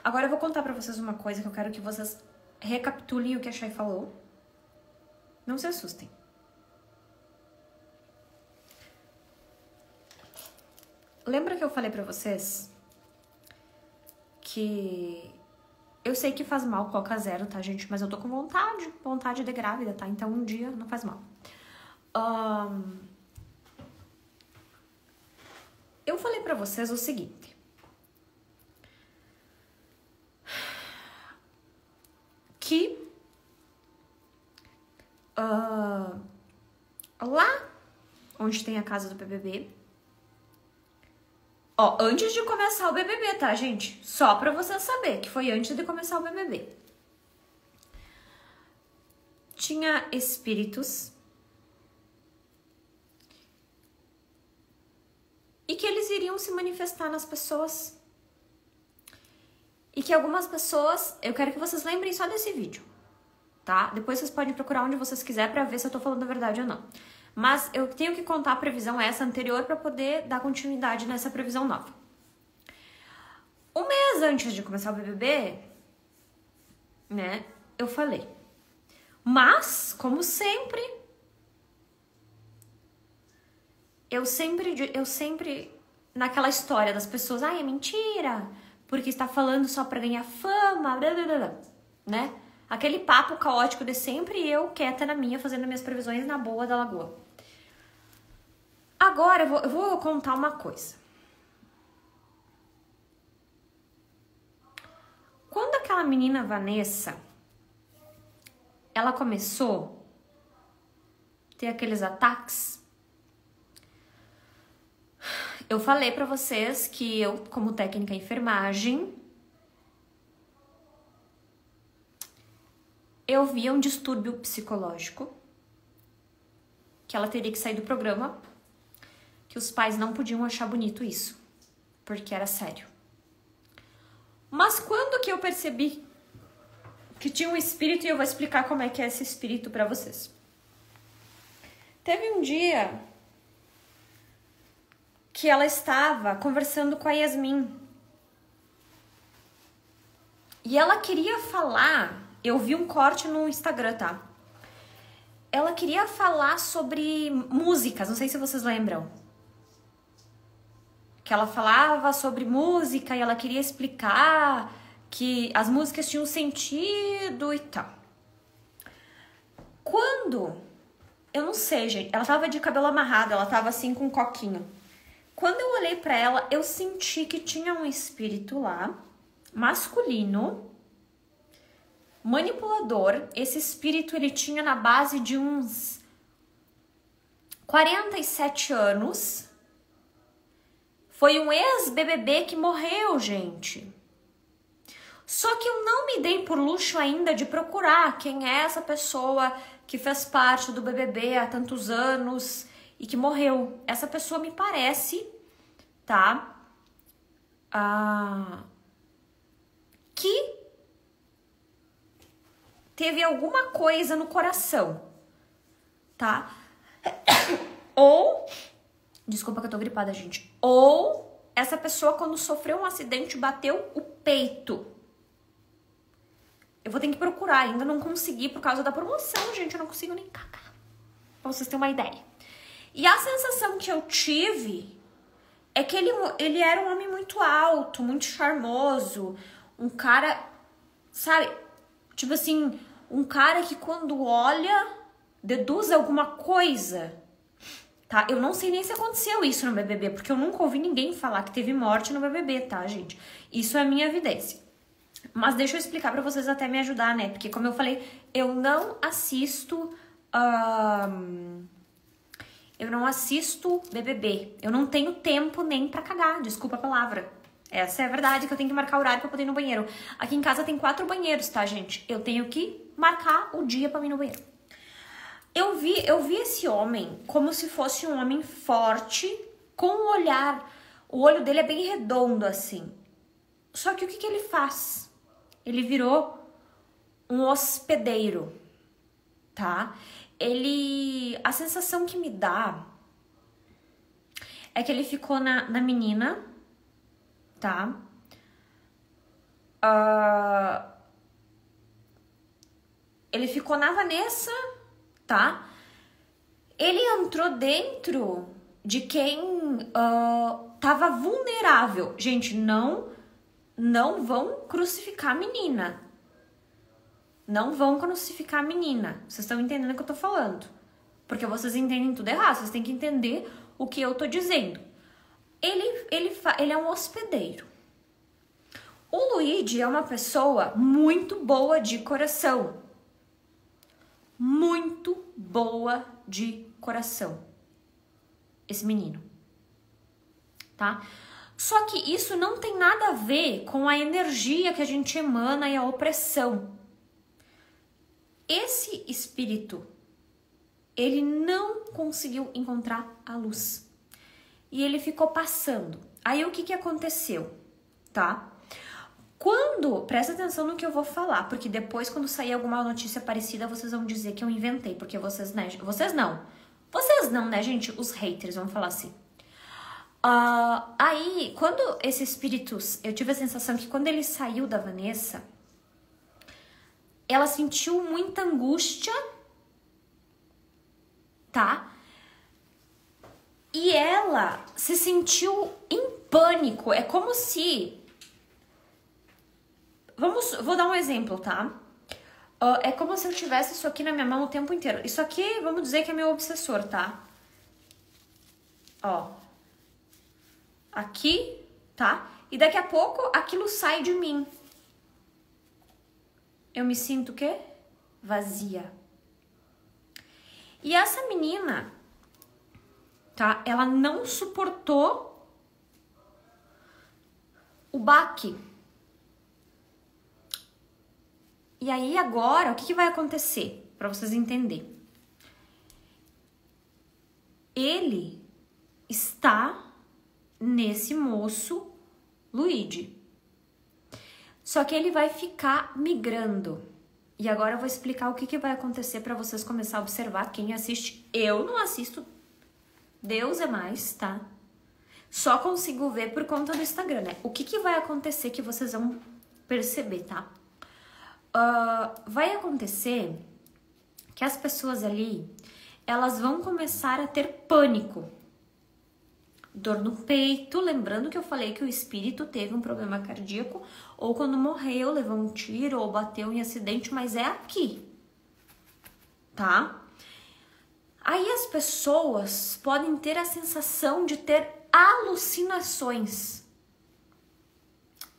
Agora eu vou contar pra vocês uma coisa que eu quero que vocês recapitulem o que a Chay falou. Não se assustem. Lembra que eu falei pra vocês que eu sei que faz mal Coca Zero, tá, gente? Mas eu tô com vontade de grávida, tá? Então um dia não faz mal. Eu falei pra vocês o seguinte. Que lá onde tem a casa do BBB... Ó, antes de começar o BBB, tá, gente? Só pra vocês saberem que foi antes de começar o BBB. Tinha espíritos e que eles iriam se manifestar nas pessoas. E que algumas pessoas... Eu quero que vocês lembrem só desse vídeo, tá? Depois vocês podem procurar onde vocês quiserem pra ver se eu tô falando a verdade ou não. Mas eu tenho que contar a previsão essa anterior para poder dar continuidade nessa previsão nova. dias antes de começar o BBB, né, eu falei. Mas, como sempre, eu sempre naquela história das pessoas, ai, é mentira, porque está falando só pra ganhar fama, blá, blá, blá, blá, né? Aquele papo caótico de sempre e eu quieta na minha, fazendo minhas previsões na boa da lagoa. Agora eu vou contar uma coisa. Quando aquela menina Vanessa, ela começou a ter aqueles ataques, eu falei pra vocês que eu, como técnica em enfermagem, eu via um distúrbio psicológico, que ela teria que sair do programa, que os pais não podiam achar bonito isso, porque era sério. Mas quando que eu percebi que tinha um espírito, e eu vou explicar como é que é esse espírito pra vocês. Teve um dia que ela estava conversando com a Yasmin. E ela queria falar, eu vi um corte no Instagram, tá? Ela queria falar sobre músicas, não sei se vocês lembram. Que ela falava sobre música e ela queria explicar que as músicas tinham sentido e tal. Quando, eu não sei, gente, ela tava de cabelo amarrado, ela tava assim com um coquinho. Quando eu olhei pra ela, eu senti que tinha um espírito lá, masculino, manipulador. Esse espírito ele tinha na base de uns 47 anos. Foi um ex-BBB que morreu, gente. Só que eu não me dei por luxo ainda de procurar quem é essa pessoa que fez parte do BBB há tantos anos e que morreu. Essa pessoa me parece, tá? Que teve alguma coisa no coração, tá? Ou, desculpa que eu tô gripada, gente. Ou essa pessoa, quando sofreu um acidente, bateu o peito. Eu vou ter que procurar, ainda não consegui por causa da promoção, gente. Eu não consigo nem cagar. Pra vocês terem uma ideia. E a sensação que eu tive é que ele era um homem muito alto, muito charmoso. Um cara, sabe? Tipo assim, um cara que quando olha, deduz alguma coisa. Tá? Eu não sei nem se aconteceu isso no BBB, porque eu nunca ouvi ninguém falar que teve morte no BBB, tá, gente? Isso é a minha evidência. Mas deixa eu explicar pra vocês até me ajudar, né? Porque como eu falei, eu não assisto BBB. Eu não tenho tempo nem pra cagar, desculpa a palavra. Essa é a verdade, que eu tenho que marcar horário pra poder ir no banheiro. Aqui em casa tem 4 banheiros, tá, gente? Eu tenho que marcar o dia pra ir no banheiro. Eu vi esse homem como se fosse um homem forte, com um olhar. O olho dele é bem redondo, assim. Só que o que ele faz? Ele virou um hospedeiro, tá? A sensação que me dá é que ele ficou na menina, tá? Ele ficou na Vanessa, tá? Ele entrou dentro de quem tava vulnerável. Gente, não vão crucificar a menina. Não vão crucificar a menina. Vocês estão entendendo o que eu tô falando? Porque vocês entendem tudo errado. Vocês têm que entender o que eu tô dizendo. Ele é um hospedeiro. O Luigi é uma pessoa muito boa de coração. Muito boa de coração. Esse menino. Tá? Só que isso não tem nada a ver com a energia que a gente emana e a opressão. Esse espírito, ele não conseguiu encontrar a luz. E ele ficou passando. Aí o que aconteceu, tá? Presta atenção no que eu vou falar, porque depois quando sair alguma notícia parecida, vocês vão dizer que eu inventei, porque vocês não, né, gente? Os haters vão falar assim. Aí, quando esse espírito, eu tive a sensação que quando ele saiu da Vanessa, ela sentiu muita angústia, tá? E ela se sentiu em pânico. É como se... Vou dar um exemplo, tá? É como se eu tivesse isso aqui na minha mão o tempo inteiro. Isso aqui, vamos dizer que é meu obsessor, tá? Ó. Aqui, tá? E daqui a pouco aquilo sai de mim. Eu me sinto o quê? Vazia. E essa menina, tá? Ela não suportou o baque. E aí agora, o que vai acontecer? Para vocês entenderem. Ele está nesse moço Luigi. Só que ele vai ficar migrando. E agora eu vou explicar o que vai acontecer para vocês começar a observar. Quem assiste, eu não assisto. Deus é mais, tá? Só consigo ver por conta do Instagram, né? O que vai acontecer que vocês vão perceber, tá? Vai acontecer que as pessoas ali, elas vão começar a ter pânico. Dor no peito, lembrando que eu falei que o espírito teve um problema cardíaco, ou quando morreu, levou um tiro, ou bateu em acidente, mas é aqui, tá? Aí as pessoas podem ter a sensação de ter alucinações.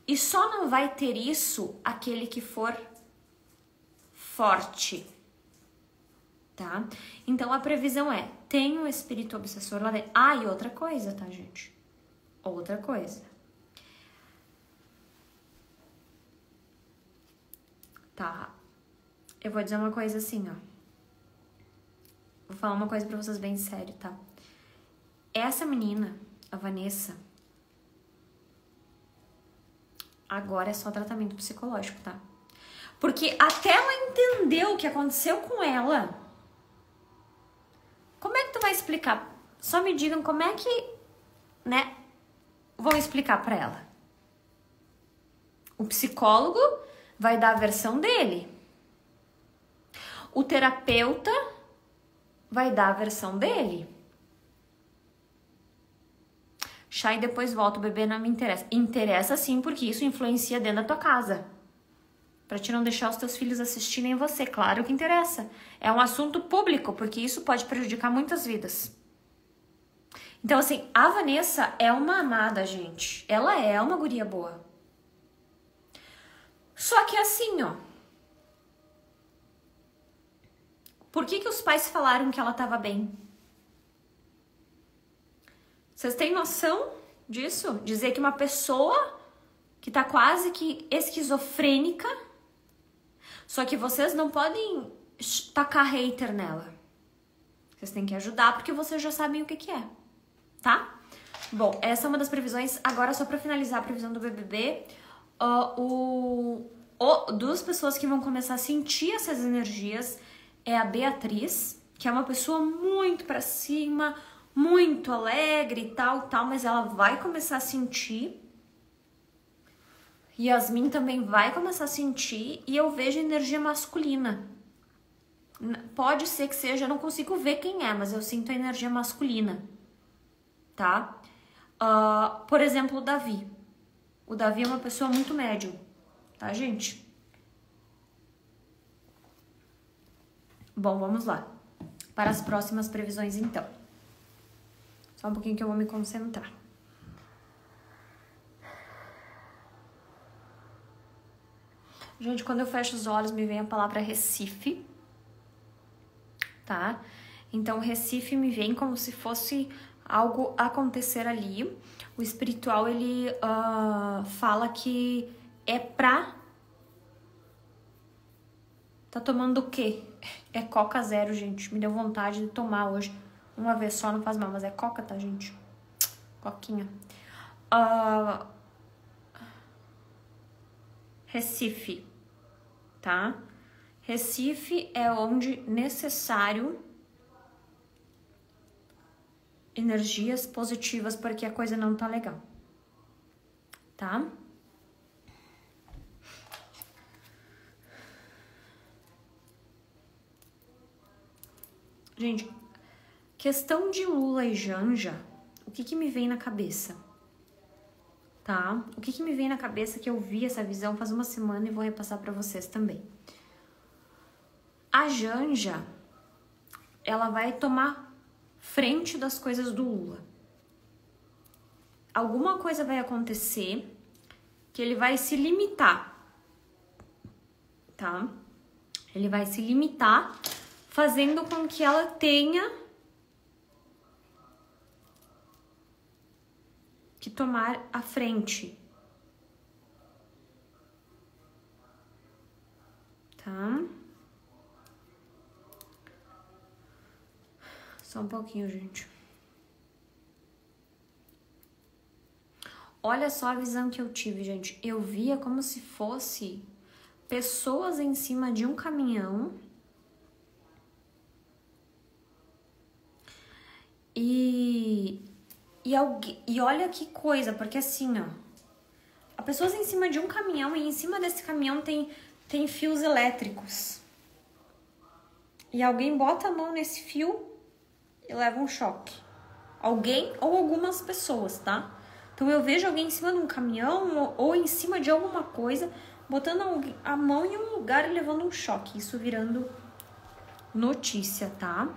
E só não vai ter isso aquele que for forte, tá? Então a previsão é, tem um espírito obsessor lá dentro. E outra coisa, tá, gente? Outra coisa. Tá. Eu vou dizer uma coisa assim, ó. Vou falar uma coisa pra vocês bem sério, tá? Essa menina, a Vanessa, agora é só tratamento psicológico, tá? Porque até ela entender o que aconteceu com ela, como é que tu vai explicar? Só me digam como é que, né, vão explicar pra ela. O psicólogo vai dar a versão dele. O terapeuta vai dar a versão dele. Chá e depois volta, o bebê não me interessa. Interessa sim, porque isso influencia dentro da tua casa. Pra te não deixar os teus filhos assistirem você, claro que interessa. É um assunto público, porque isso pode prejudicar muitas vidas. Então, assim, a Vanessa é uma amada, gente. Ela é uma guria boa. Só que assim, ó. Por que os pais falaram que ela tava bem? Vocês têm noção disso? Dizer que uma pessoa que tá quase que esquizofrênica, só que vocês não podem tacar hater nela. Vocês têm que ajudar porque vocês já sabem o que é, tá? Bom, essa é uma das previsões. Agora, só pra finalizar a previsão do BBB, duas pessoas que vão começar a sentir essas energias é a Beatriz, que é uma pessoa muito pra cima, muito alegre e tal, mas ela vai começar a sentir. Yasmin também vai começar a sentir, e eu vejo energia masculina. Pode ser que seja, eu não consigo ver quem é, mas eu sinto a energia masculina, tá? Por exemplo, o Davi. O Davi é uma pessoa muito médium, tá, gente? Bom, vamos lá. Para as próximas previsões, então. Só um pouquinho que eu vou me concentrar. Gente, quando eu fecho os olhos, me vem a palavra Recife, tá? Então, Recife me vem como se fosse algo acontecer ali. O espiritual, ele fala que é pra... Tá tomando o quê? É Coca Zero, gente. Me deu vontade de tomar hoje. Uma vez só, não faz mal, mas é Coca, tá, gente? Coquinha. Recife, tá? Recife é onde necessário energias positivas porque a coisa não tá legal, tá? Gente, questão de Lula e Janja, o que me vem na cabeça? Tá? O que me vem na cabeça que eu vi essa visão faz uma semana e vou repassar pra vocês também. A Janja, ela vai tomar frente das coisas do Lula. Alguma coisa vai acontecer que ele vai se limitar, tá? Ele vai se limitar, fazendo com que ela tenha que tomar a frente, tá? Só um pouquinho, gente. Olha só a visão que eu tive, gente. Eu via como se fosse pessoas em cima de um caminhão e olha que coisa, porque assim, ó, as pessoas em cima de um caminhão e em cima desse caminhão tem fios elétricos. E alguém bota a mão nesse fio e leva um choque. Alguém ou algumas pessoas, tá? Então eu vejo alguém em cima de um caminhão ou em cima de alguma coisa, botando a mão em um lugar e levando um choque. Isso virando notícia, tá?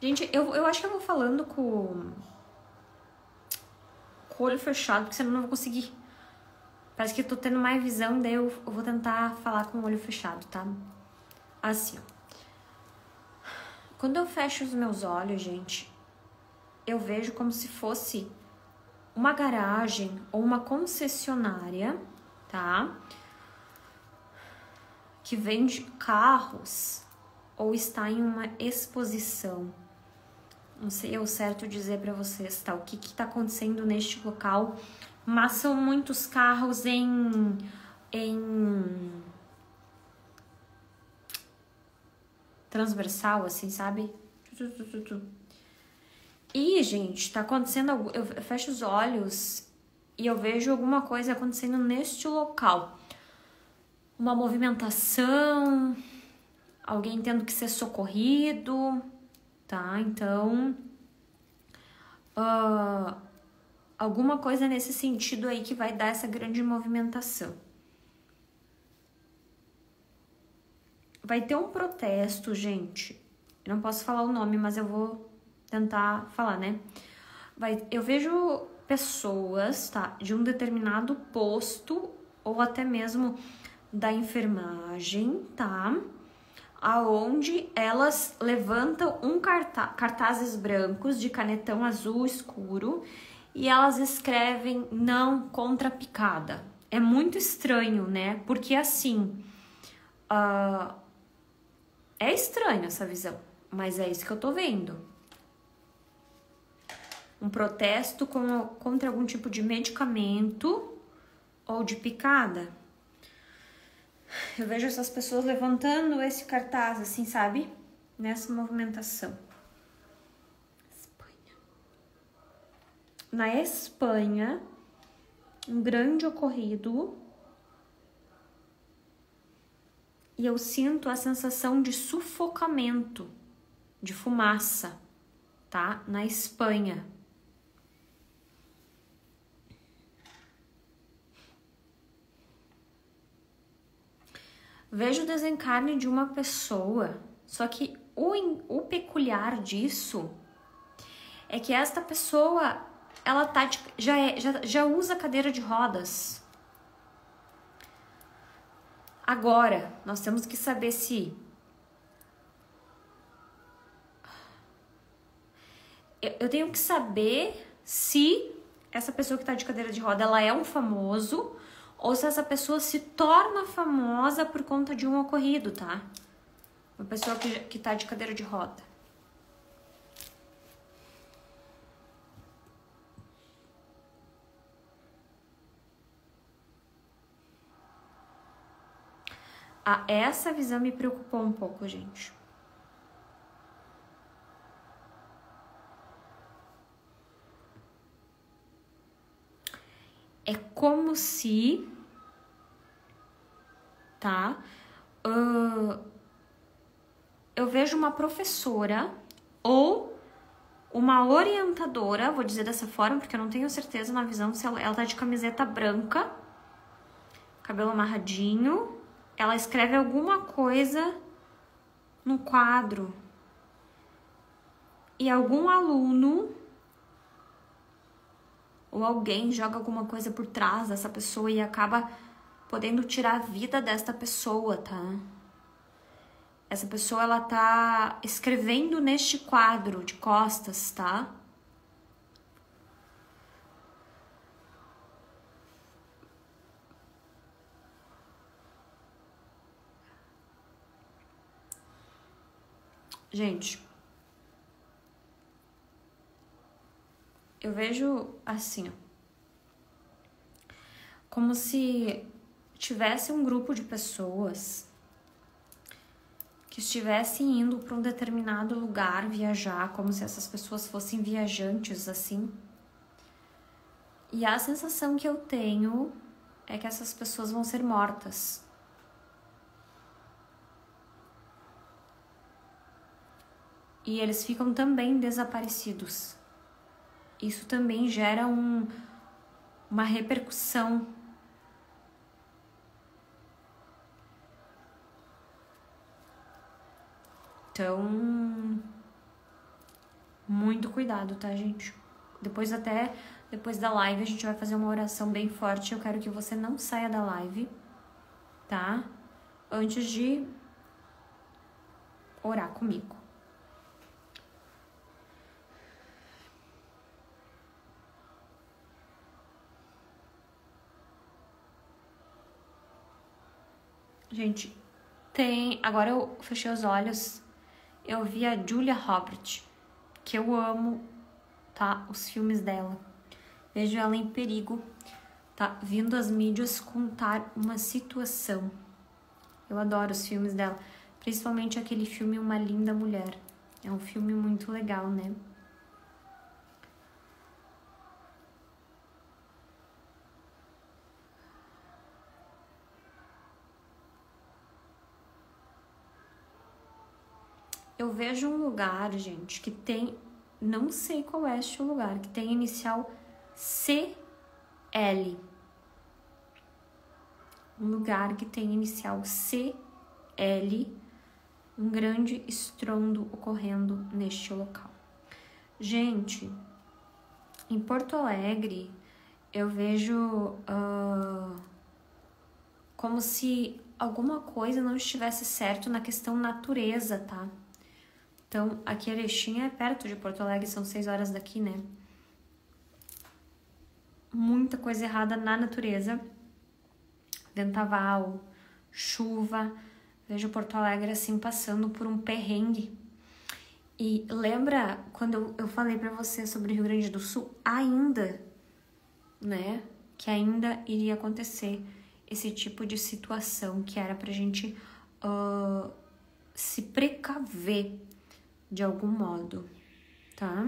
Gente, eu acho que eu vou falando com o olho fechado, porque senão eu não vou conseguir. Parece que eu tô tendo mais visão, daí eu vou tentar falar com o olho fechado, tá? Assim, ó. Quando eu fecho os meus olhos, gente, eu vejo como se fosse uma garagem ou uma concessionária, tá? Que vende carros ou está em uma exposição. Não sei o certo dizer pra vocês, tá? O que tá acontecendo neste local, mas são muitos carros em transversal, assim, sabe? E, gente, tá acontecendo... Eu fecho os olhos e eu vejo alguma coisa acontecendo neste local. Uma movimentação, alguém tendo que ser socorrido, tá? Então, alguma coisa nesse sentido aí que vai dar essa grande movimentação. Vai ter um protesto, gente. Eu não posso falar o nome, mas eu vou tentar falar, né? Eu vejo pessoas, tá? De um determinado posto ou até mesmo da enfermagem, tá? Aonde elas levantam cartazes brancos de canetão azul escuro e elas escrevem não contra a picada. É muito estranho, né? Porque assim, é estranho essa visão, mas é isso que eu tô vendo. Um protesto contra algum tipo de medicamento ou de picada. Eu vejo essas pessoas levantando esse cartaz, assim, sabe? Nessa movimentação. Espanha. Na Espanha, um grande ocorrido. E eu sinto a sensação de sufocamento, de fumaça, tá? Na Espanha. Vejo o desencarne de uma pessoa, só que o peculiar disso é que esta pessoa, ela tá já usa cadeira de rodas. Agora, nós temos que saber se... Eu tenho que saber se essa pessoa que tá de cadeira de roda, ela é um famoso... ou se essa pessoa se torna famosa por conta de um ocorrido, tá? Uma pessoa que tá de cadeira de roda. Essa visão me preocupou um pouco, gente. É como se, tá? Eu vejo uma professora ou uma orientadora, vou dizer dessa forma, porque eu não tenho certeza na visão se ela tá de camiseta branca, cabelo amarradinho, ela escreve alguma coisa no quadro e algum aluno ou alguém joga alguma coisa por trás dessa pessoa e acaba podendo tirar a vida desta pessoa, tá? Essa pessoa, ela tá escrevendo neste quadro de costas, tá? Gente, eu vejo assim, ó, como se tivesse um grupo de pessoas que estivessem indo para um determinado lugar viajar, como se essas pessoas fossem viajantes, assim. E a sensação que eu tenho é que essas pessoas vão ser mortas. E eles ficam também desaparecidos. Isso também gera uma repercussão. Então, muito cuidado, tá, gente? Depois da live a gente vai fazer uma oração bem forte. Eu quero que você não saia da live, tá? Antes de orar comigo. Gente, agora eu fechei os olhos, eu vi a Julia Roberts, que eu amo, tá? Os filmes dela. Vejo ela em perigo, tá? Vindo as mídias contar uma situação. Eu adoro os filmes dela, principalmente aquele filme Uma Linda Mulher. É um filme muito legal, né? Eu vejo um lugar, gente, que tem... Não sei qual é este lugar, que tem inicial CL. Um lugar que tem inicial CL. Um grande estrondo ocorrendo neste local. Gente, em Porto Alegre, eu vejo como se alguma coisa não estivesse certo na questão natureza, tá? Então, aqui Erechim é perto de Porto Alegre, são 6 horas daqui, né? Muita coisa errada na natureza. Vendaval, chuva. Vejo Porto Alegre assim passando por um perrengue. E lembra quando eu falei pra você sobre o Rio Grande do Sul? Ainda, né? Que ainda iria acontecer esse tipo de situação que era pra gente se precaver de algum modo, tá?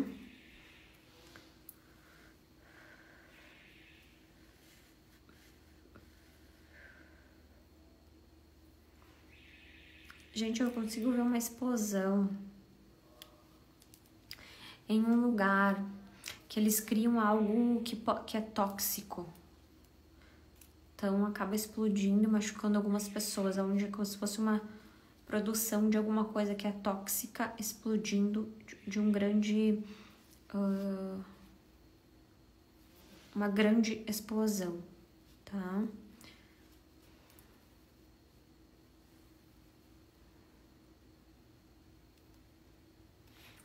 Gente, eu consigo ver uma explosão em um lugar que eles criam algo que é tóxico. Então, acaba explodindo e machucando algumas pessoas, onde é como se fosse uma produção de alguma coisa que é tóxica, explodindo de um grande... uma grande explosão, tá?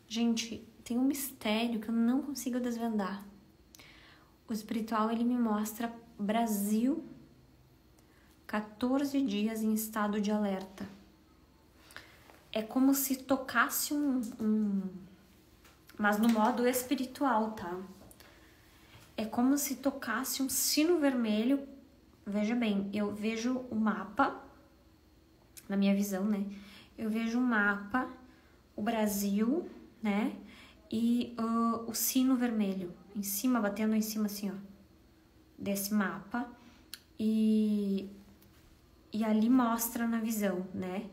Gente, tem um mistério que eu não consigo desvendar. O espiritual, ele me mostra Brasil, 14 dias em estado de alerta. É como se tocasse mas no modo espiritual, tá? É como se tocasse um sino vermelho. Veja bem, eu vejo o mapa na minha visão, né? Eu vejo um mapa, o Brasil, né? E o sino vermelho em cima, batendo em cima assim, ó, desse mapa. E ali mostra na visão, né?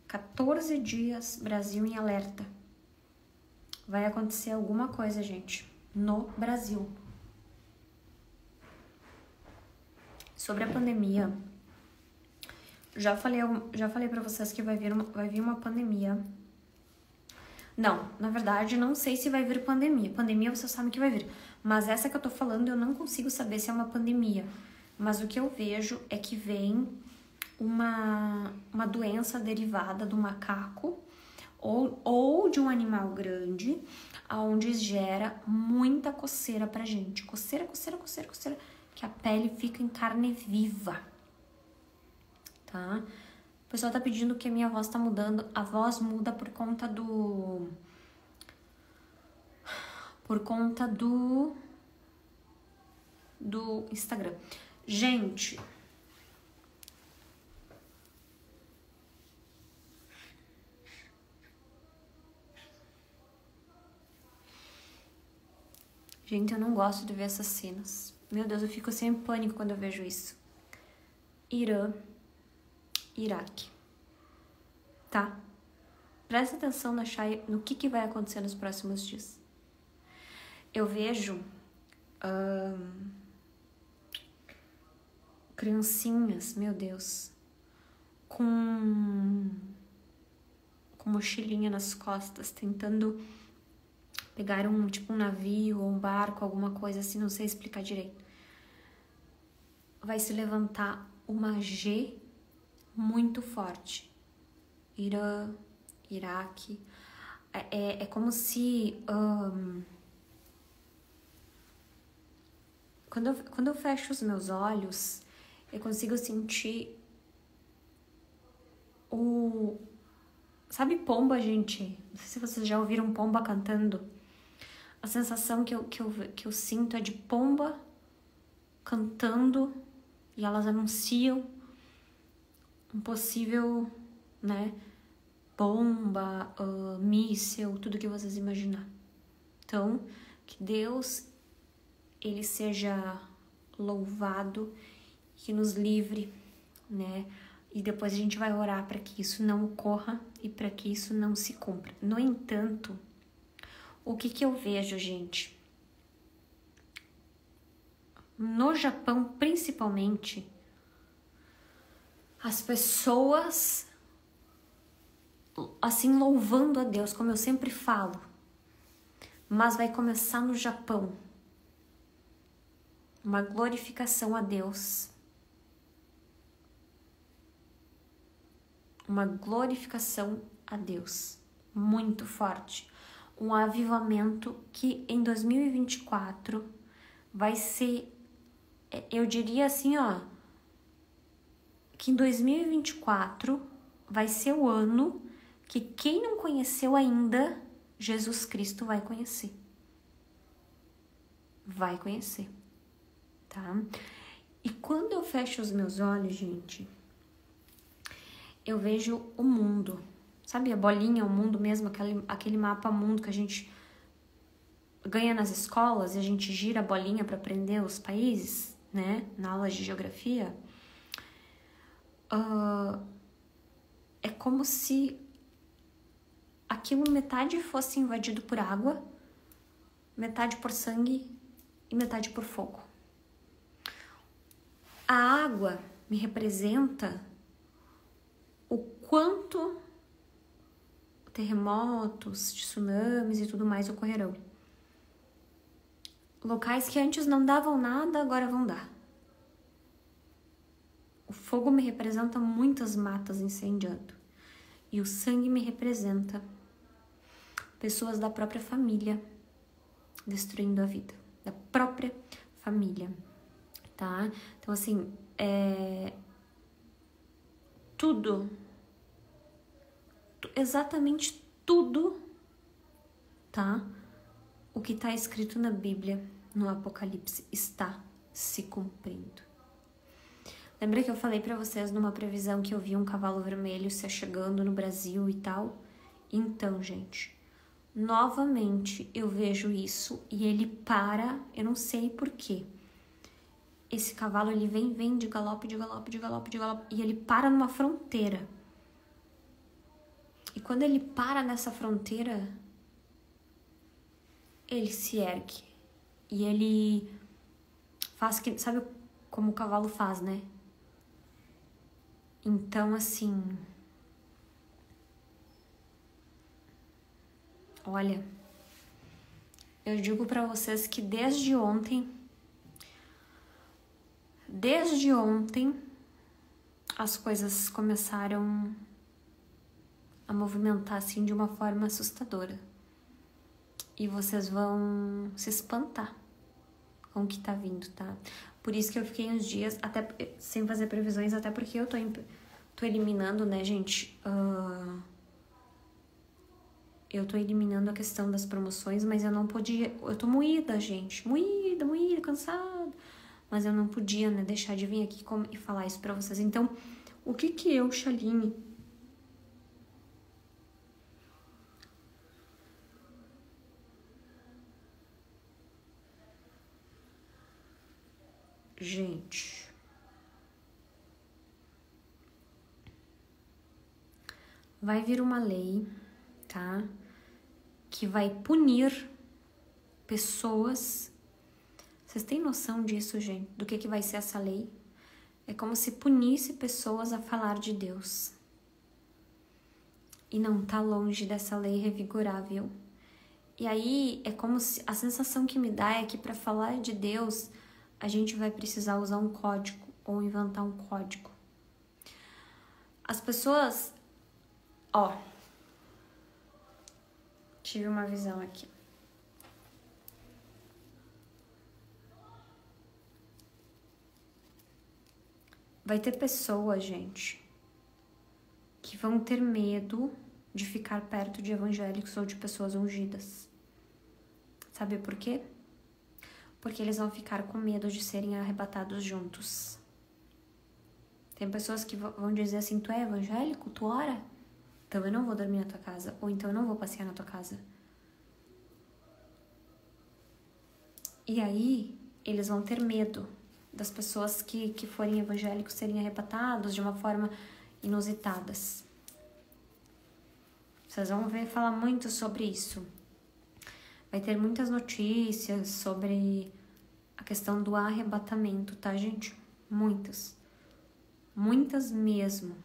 14 dias, Brasil em alerta. Vai acontecer alguma coisa, gente, no Brasil. Sobre a pandemia, já falei pra vocês que vai vir uma pandemia. Não, na verdade, não sei se vai vir pandemia. Pandemia vocês sabem que vai vir. Mas essa que eu tô falando, eu não consigo saber se é uma pandemia. Mas o que eu vejo é que vem uma doença derivada do macaco ou de um animal grande, onde gera muita coceira pra gente. Coceira, que a pele fica em carne viva, tá? O pessoal tá pedindo que a minha voz tá mudando. A voz muda por conta do Instagram. Gente, eu não gosto de ver essas cenas. Meu Deus, eu fico sem pânico quando eu vejo isso. Irã, Iraque, tá? Presta atenção no que vai acontecer nos próximos dias. Eu vejo criancinhas, meu Deus, com mochilinha nas costas, tentando pegar um navio ou um barco, alguma coisa assim, não sei explicar direito. Vai se levantar uma G muito forte. Irã, Iraque. É como se... Quando eu fecho os meus olhos, eu consigo sentir Sabe pomba, gente? Não sei se vocês já ouviram pomba cantando. A sensação que eu sinto é de pomba cantando e elas anunciam um possível, né, bomba, míssil, tudo que vocês imaginar. Então, que Deus, Ele seja louvado, que nos livre, né? E depois a gente vai orar para que isso não ocorra e para que isso não se cumpra. No entanto, o que eu vejo, gente? No Japão, principalmente, as pessoas, assim, louvando a Deus, como eu sempre falo. Mas vai começar no Japão. Uma glorificação a Deus. Uma glorificação a Deus muito forte. Um avivamento que em 2024 vai ser, eu diria assim, ó, que em 2024 vai ser o ano que quem não conheceu ainda Jesus Cristo vai conhecer. Vai conhecer, tá? E quando eu fecho os meus olhos, gente, eu vejo o mundo, sabe a bolinha, o mundo mesmo, aquele mapa mundo que a gente ganha nas escolas e a gente gira a bolinha para aprender os países, né, na aula de geografia. É como se aquilo metade fosse invadido por água, metade por sangue e metade por fogo. A água me representa o quanto terremotos, tsunamis e tudo mais ocorrerão. Locais que antes não davam nada, agora vão dar. O fogo me representa muitas matas incendiando. E o sangue me representa pessoas da própria família destruindo a vida. Da própria família, tá? Então, assim, tudo, exatamente tudo, tá? O que está escrito na Bíblia, no Apocalipse, está se cumprindo. Lembra que eu falei pra vocês numa previsão que eu vi um cavalo vermelho se chegando no Brasil e tal? Então, gente, novamente eu vejo isso e ele para, eu não sei por quê. Esse cavalo, ele vem de galope, de galope, de galope, de galope, e ele para numa fronteira. E quando ele para nessa fronteira, ele se ergue. E ele faz que, sabe como o cavalo faz, né? Então, assim, olha, eu digo pra vocês que desde ontem, as coisas começaram a movimentar assim de uma forma assustadora. E vocês vão se espantar com o que tá vindo, tá? Por isso que eu fiquei uns dias até sem fazer previsões, até porque eu tô eliminando, né, gente? Eu tô eliminando a questão das promoções, mas eu não podia... Eu tô moída, gente. Moída, cansada. Mas eu não podia, né, deixar de vir aqui e falar isso pra vocês. Então, o que eu, Chaline... Gente... Vai vir uma lei, tá? Que vai punir pessoas. Vocês têm noção disso, gente? Do que vai ser essa lei? É como se punisse pessoas a falar de Deus. E não tá longe dessa lei revigorar, viu? E aí é como se a sensação que me dá é que para falar de Deus a gente vai precisar usar um código ou inventar um código. As pessoas, ó, tive uma visão aqui. Vai ter pessoas, gente, que vão ter medo de ficar perto de evangélicos ou de pessoas ungidas. Sabe por quê? Porque eles vão ficar com medo de serem arrebatados juntos. Tem pessoas que vão dizer assim, tu é evangélico? Tu ora? Então eu não vou dormir na tua casa. Ou então eu não vou passear na tua casa. E aí, eles vão ter medo das pessoas que forem evangélicos serem arrebatados de uma forma inusitadas. Vocês vão ver falar muito sobre isso. Vai ter muitas notícias sobre a questão do arrebatamento, tá, gente? Muitas. Muitas mesmo.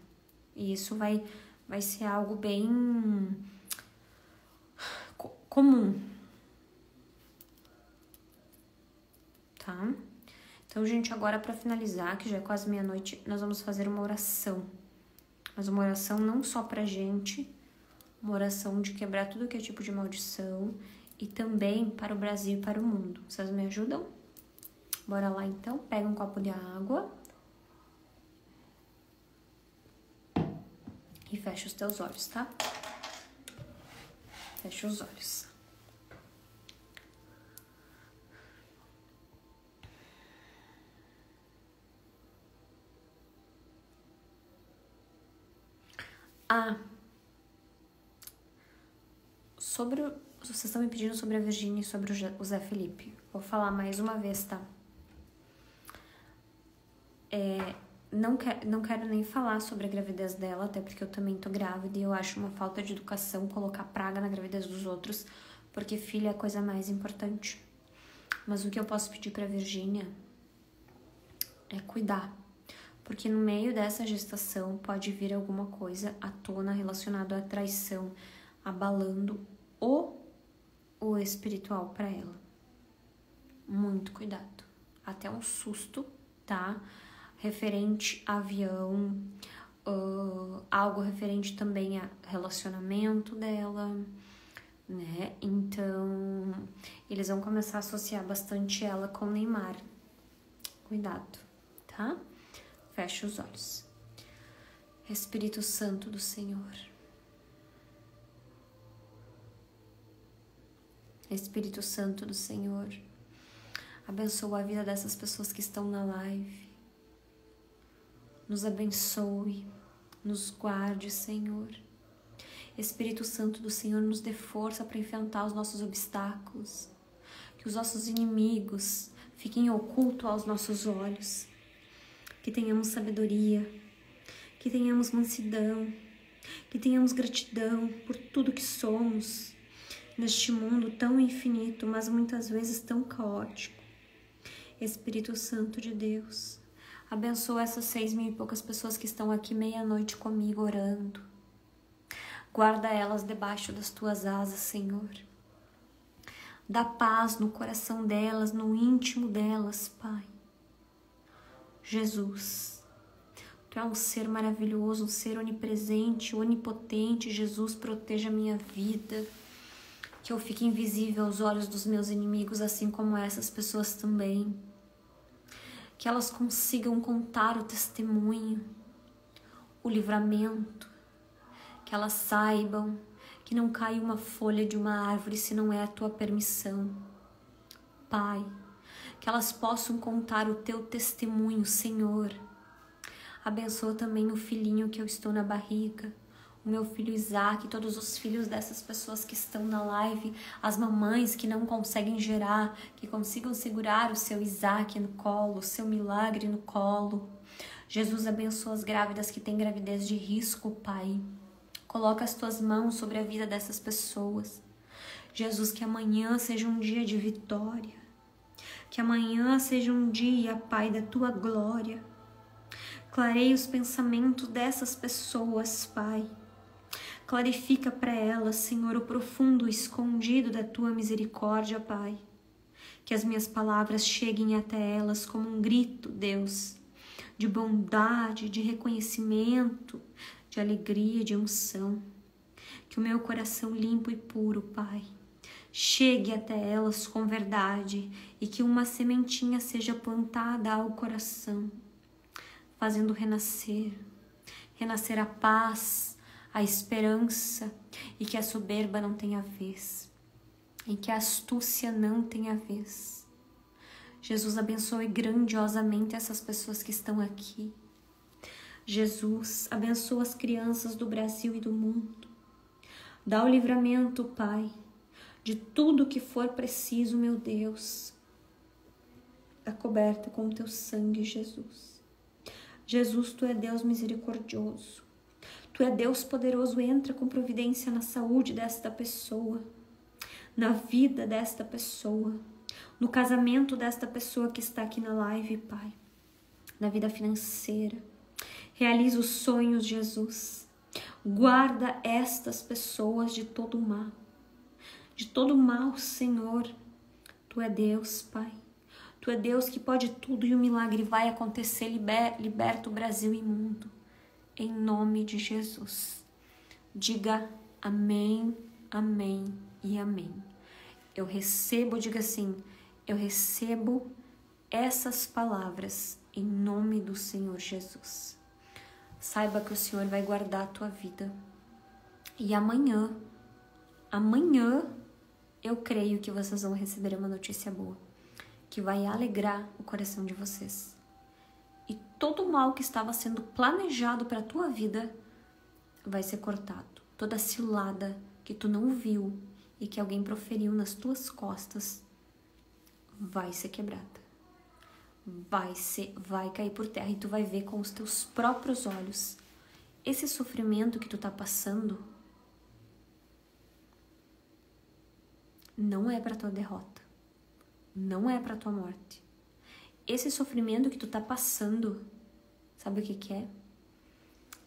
E isso vai ser algo bem comum. Tá? Então, gente, agora para finalizar, que já é quase meia-noite, nós vamos fazer uma oração. Mas uma oração não só pra gente, uma oração de quebrar tudo que é tipo de maldição e também para o Brasil e para o mundo. Vocês me ajudam? Bora lá, então. Pega um copo de água e fecha os teus olhos, tá? Fecha os olhos. Vocês estão me pedindo sobre a Virgínia e sobre o Zé Felipe. Vou falar mais uma vez, tá? Não quero nem falar sobre a gravidez dela, até porque eu também tô grávida e eu acho uma falta de educação colocar praga na gravidez dos outros, porque filho é a coisa mais importante. Mas o que eu posso pedir pra Virgínia é cuidar. Porque no meio dessa gestação pode vir alguma coisa à tona relacionada à traição, abalando o espiritual para ela. Muito cuidado. Até um susto, tá? Referente a avião, algo referente também a relacionamento dela, né? Então, eles vão começar a associar bastante ela com o Neymar. Cuidado, tá? Fecha os olhos. Espírito Santo do Senhor. Espírito Santo do Senhor. Abençoa a vida dessas pessoas que estão na live. nos abençoe, nos guarde, Senhor. Espírito Santo do Senhor, nos dê força para enfrentar os nossos obstáculos, que os nossos inimigos fiquem ocultos aos nossos olhos, que tenhamos sabedoria, que tenhamos mansidão, que tenhamos gratidão por tudo que somos neste mundo tão infinito, mas muitas vezes tão caótico. Espírito Santo de Deus, abençoa essas 6.000 e poucas pessoas que estão aqui meia-noite comigo orando. Guarda elas debaixo das tuas asas, Senhor. Dá paz no coração delas, no íntimo delas, Pai. Jesus, Tu é um ser maravilhoso, um ser onipresente, onipotente. Jesus, proteja a minha vida, que eu fique invisível aos olhos dos meus inimigos, assim como essas pessoas também. Que elas consigam contar o testemunho, o livramento, que elas saibam que não cai uma folha de uma árvore se não é a Tua permissão. Pai, que elas possam contar o Teu testemunho, Senhor. Abençoa também o filhinho que eu estou na barriga, o meu filho Isaac, todos os filhos dessas pessoas que estão na live, as mamães que não conseguem gerar, que consigam segurar o seu Isaac no colo, o seu milagre no colo. Jesus, abençoa as grávidas que têm gravidez de risco, Pai. Coloca as Tuas mãos sobre a vida dessas pessoas. Jesus, que amanhã seja um dia de vitória. Que amanhã seja um dia, Pai, da Tua glória. Clareia os pensamentos dessas pessoas, Pai. Clarifica para elas, Senhor, o profundo escondido da Tua misericórdia, Pai. Que as minhas palavras cheguem até elas como um grito, Deus, de bondade, de reconhecimento, de alegria, de unção. Que o meu coração limpo e puro, Pai, chegue até elas com verdade e que uma sementinha seja plantada ao coração, fazendo renascer a paz, a esperança, e que a soberba não tenha vez, e que a astúcia não tenha vez. Jesus, abençoe grandiosamente essas pessoas que estão aqui. Jesus, abençoa as crianças do Brasil e do mundo. Dá o livramento, Pai, de tudo que for preciso, meu Deus. Dá coberta com o Teu sangue, Jesus. Jesus, Tu é Deus misericordioso. Tu é Deus poderoso. Entra com providência na saúde desta pessoa, na vida desta pessoa, no casamento desta pessoa que está aqui na live, Pai, na vida financeira. Realiza os sonhos, Jesus. Guarda estas pessoas de todo mal. De todo mal, Senhor. Tu é Deus, Pai. Tu é Deus que pode tudo e o milagre vai acontecer. Liberta o Brasil e o mundo. Em nome de Jesus. Diga amém, amém e amém. Eu recebo, diga assim, eu recebo essas palavras em nome do Senhor Jesus. Saiba que o Senhor vai guardar a tua vida. E amanhã eu creio que vocês vão receber uma notícia boa, que vai alegrar o coração de vocês. E todo o mal que estava sendo planejado para a tua vida vai ser cortado. Toda cilada que tu não viu e que alguém proferiu nas tuas costas vai ser quebrada. Vai cair por terra e tu vai ver com os teus próprios olhos. Esse sofrimento que tu tá passando não é para tua derrota, não é para tua morte. Esse sofrimento que tu tá passando, sabe o que é?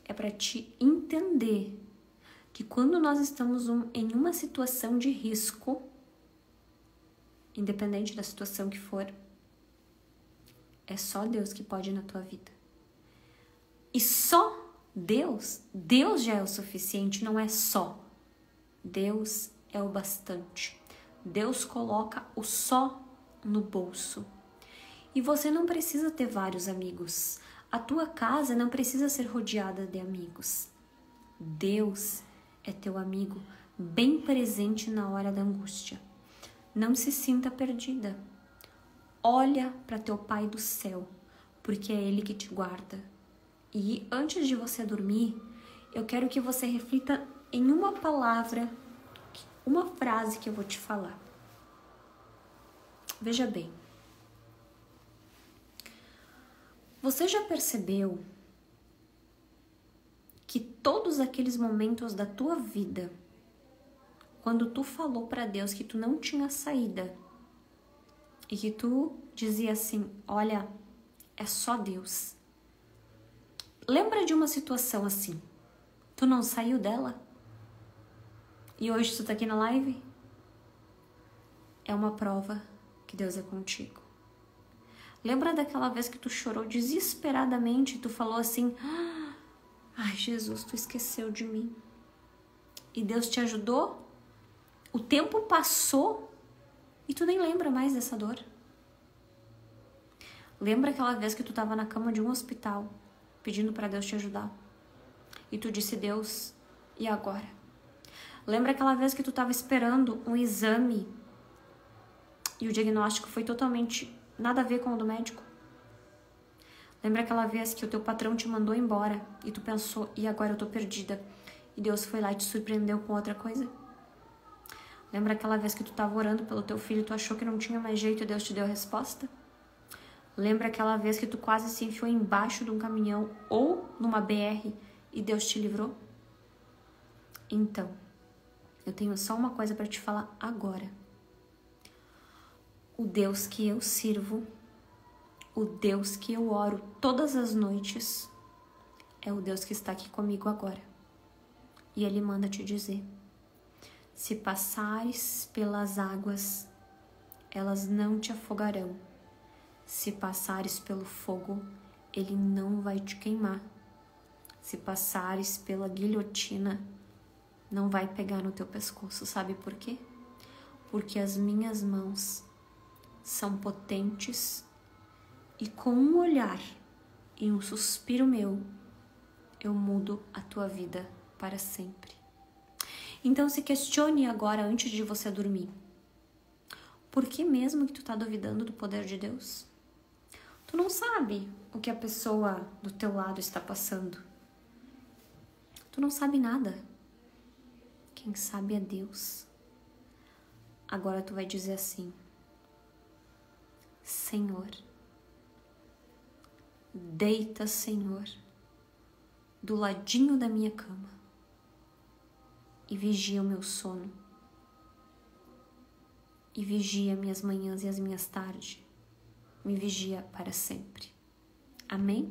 É para te entender que quando nós estamos em uma situação de risco, independente da situação que for, é só Deus que pode ir na tua vida. E só Deus já é o suficiente, não é só. Deus é o bastante. Deus coloca o só no bolso. E você não precisa ter vários amigos. A tua casa não precisa ser rodeada de amigos. Deus é teu amigo, bem presente na hora da angústia. Não se sinta perdida. Olha para teu Pai do céu, porque é Ele que te guarda E antes de você dormir, eu quero que você reflita em uma palavra, uma frase que eu vou te falar. Veja bem. Você já percebeu que todos aqueles momentos da tua vida, quando tu falou para Deus que tu não tinha saída e que tu dizia assim, olha, é só Deus. Lembra de uma situação assim? Tu não saiu dela? E hoje tu tá aqui na live? É uma prova que Deus é contigo. Lembra daquela vez que tu chorou desesperadamente e tu falou assim, ai Jesus, tu esqueceu de mim. E Deus te ajudou? O tempo passou e tu nem lembra mais dessa dor. Lembra aquela vez que tu tava na cama de um hospital pedindo para Deus te ajudar? E tu disse, Deus, e agora? Lembra aquela vez que tu tava esperando um exame e o diagnóstico foi totalmente nada a ver com o do médico? Lembra aquela vez que o teu patrão te mandou embora e tu pensou, e agora eu tô perdida? E Deus foi lá e te surpreendeu com outra coisa? Lembra aquela vez que tu tava orando pelo teu filho e tu achou que não tinha mais jeito e Deus te deu a resposta? Lembra aquela vez que tu quase se enfiou embaixo de um caminhão ou numa BR e Deus te livrou? Então, eu tenho só uma coisa para te falar agora. O Deus que eu sirvo, o Deus que eu oro todas as noites, é o Deus que está aqui comigo agora. E Ele manda te dizer, se passares pelas águas, elas não te afogarão. Se passares pelo fogo, ele não vai te queimar. Se passares pela guilhotina, não vai pegar no teu pescoço. Sabe por quê? Porque as minhas mãos são potentes e com um olhar e um suspiro meu, eu mudo a tua vida para sempre. Então se questione agora antes de você dormir. Por que mesmo que tu tá duvidando do poder de Deus? Tu não sabe o que a pessoa do teu lado está passando. Tu não sabe nada. Quem sabe é Deus. Agora tu vai dizer assim, Senhor, deita, Senhor, do ladinho da minha cama e vigia o meu sono. E vigia minhas manhãs e as minhas tardes. Me vigia para sempre. Amém?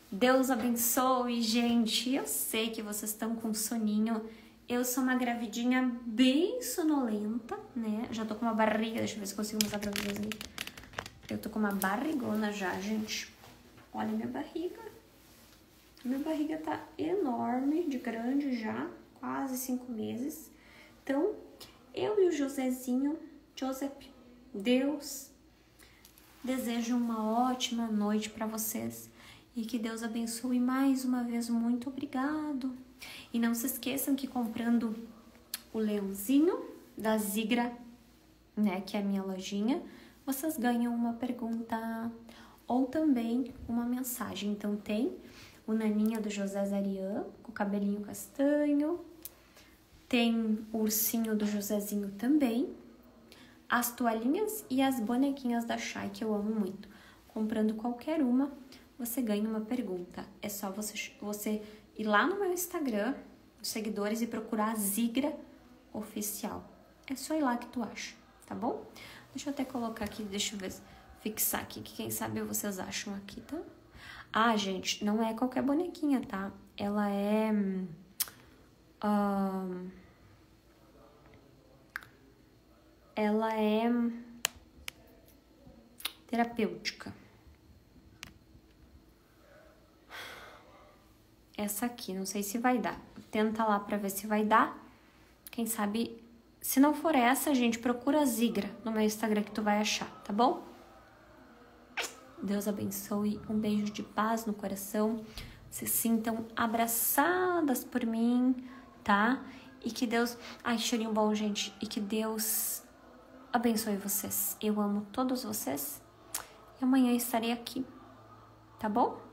Deus abençoe, gente. Eu sei que vocês estão com soninho. Eu sou uma gravidinha bem sonolenta, né? Já tô com uma barriga. Deixa eu ver se consigo mostrar pra vocês aí. Eu tô com uma barrigona já, gente. Olha minha barriga. Minha barriga tá enorme, de grande já. Quase 5 meses. Então, eu e o Josézinho, Joseph, Deus, desejo uma ótima noite para vocês e que Deus abençoe mais uma vez. Muito obrigado. E não se esqueçam que comprando o leãozinho da Zigra, né, que é a minha lojinha, vocês ganham uma pergunta ou também uma mensagem. Então tem o naninha do José Zarian, com o cabelinho castanho, tem o ursinho do Josézinho também, as toalhinhas e as bonequinhas da Chay, que eu amo muito. Comprando qualquer uma, você ganha uma pergunta. É só você ir lá no meu Instagram, os seguidores, e procurar a Zigra Oficial. É só ir lá que tu acha, tá bom? Deixa eu até colocar aqui, deixa eu ver, fixar aqui, que quem sabe vocês acham aqui, tá? Ah, gente, não é qualquer bonequinha, tá? Ela é... ela é terapêutica. Essa aqui, não sei se vai dar. Tenta lá pra ver se vai dar. Quem sabe, se não for essa, gente, procura a Zigra no meu Instagram que tu vai achar, tá bom? Deus abençoe. Um beijo de paz no coração. Se sintam abraçadas por mim, tá? E que Deus... Ai, cheirinho bom, gente. E que Deus abençoe vocês. Eu amo todos vocês. E amanhã estarei aqui, tá bom?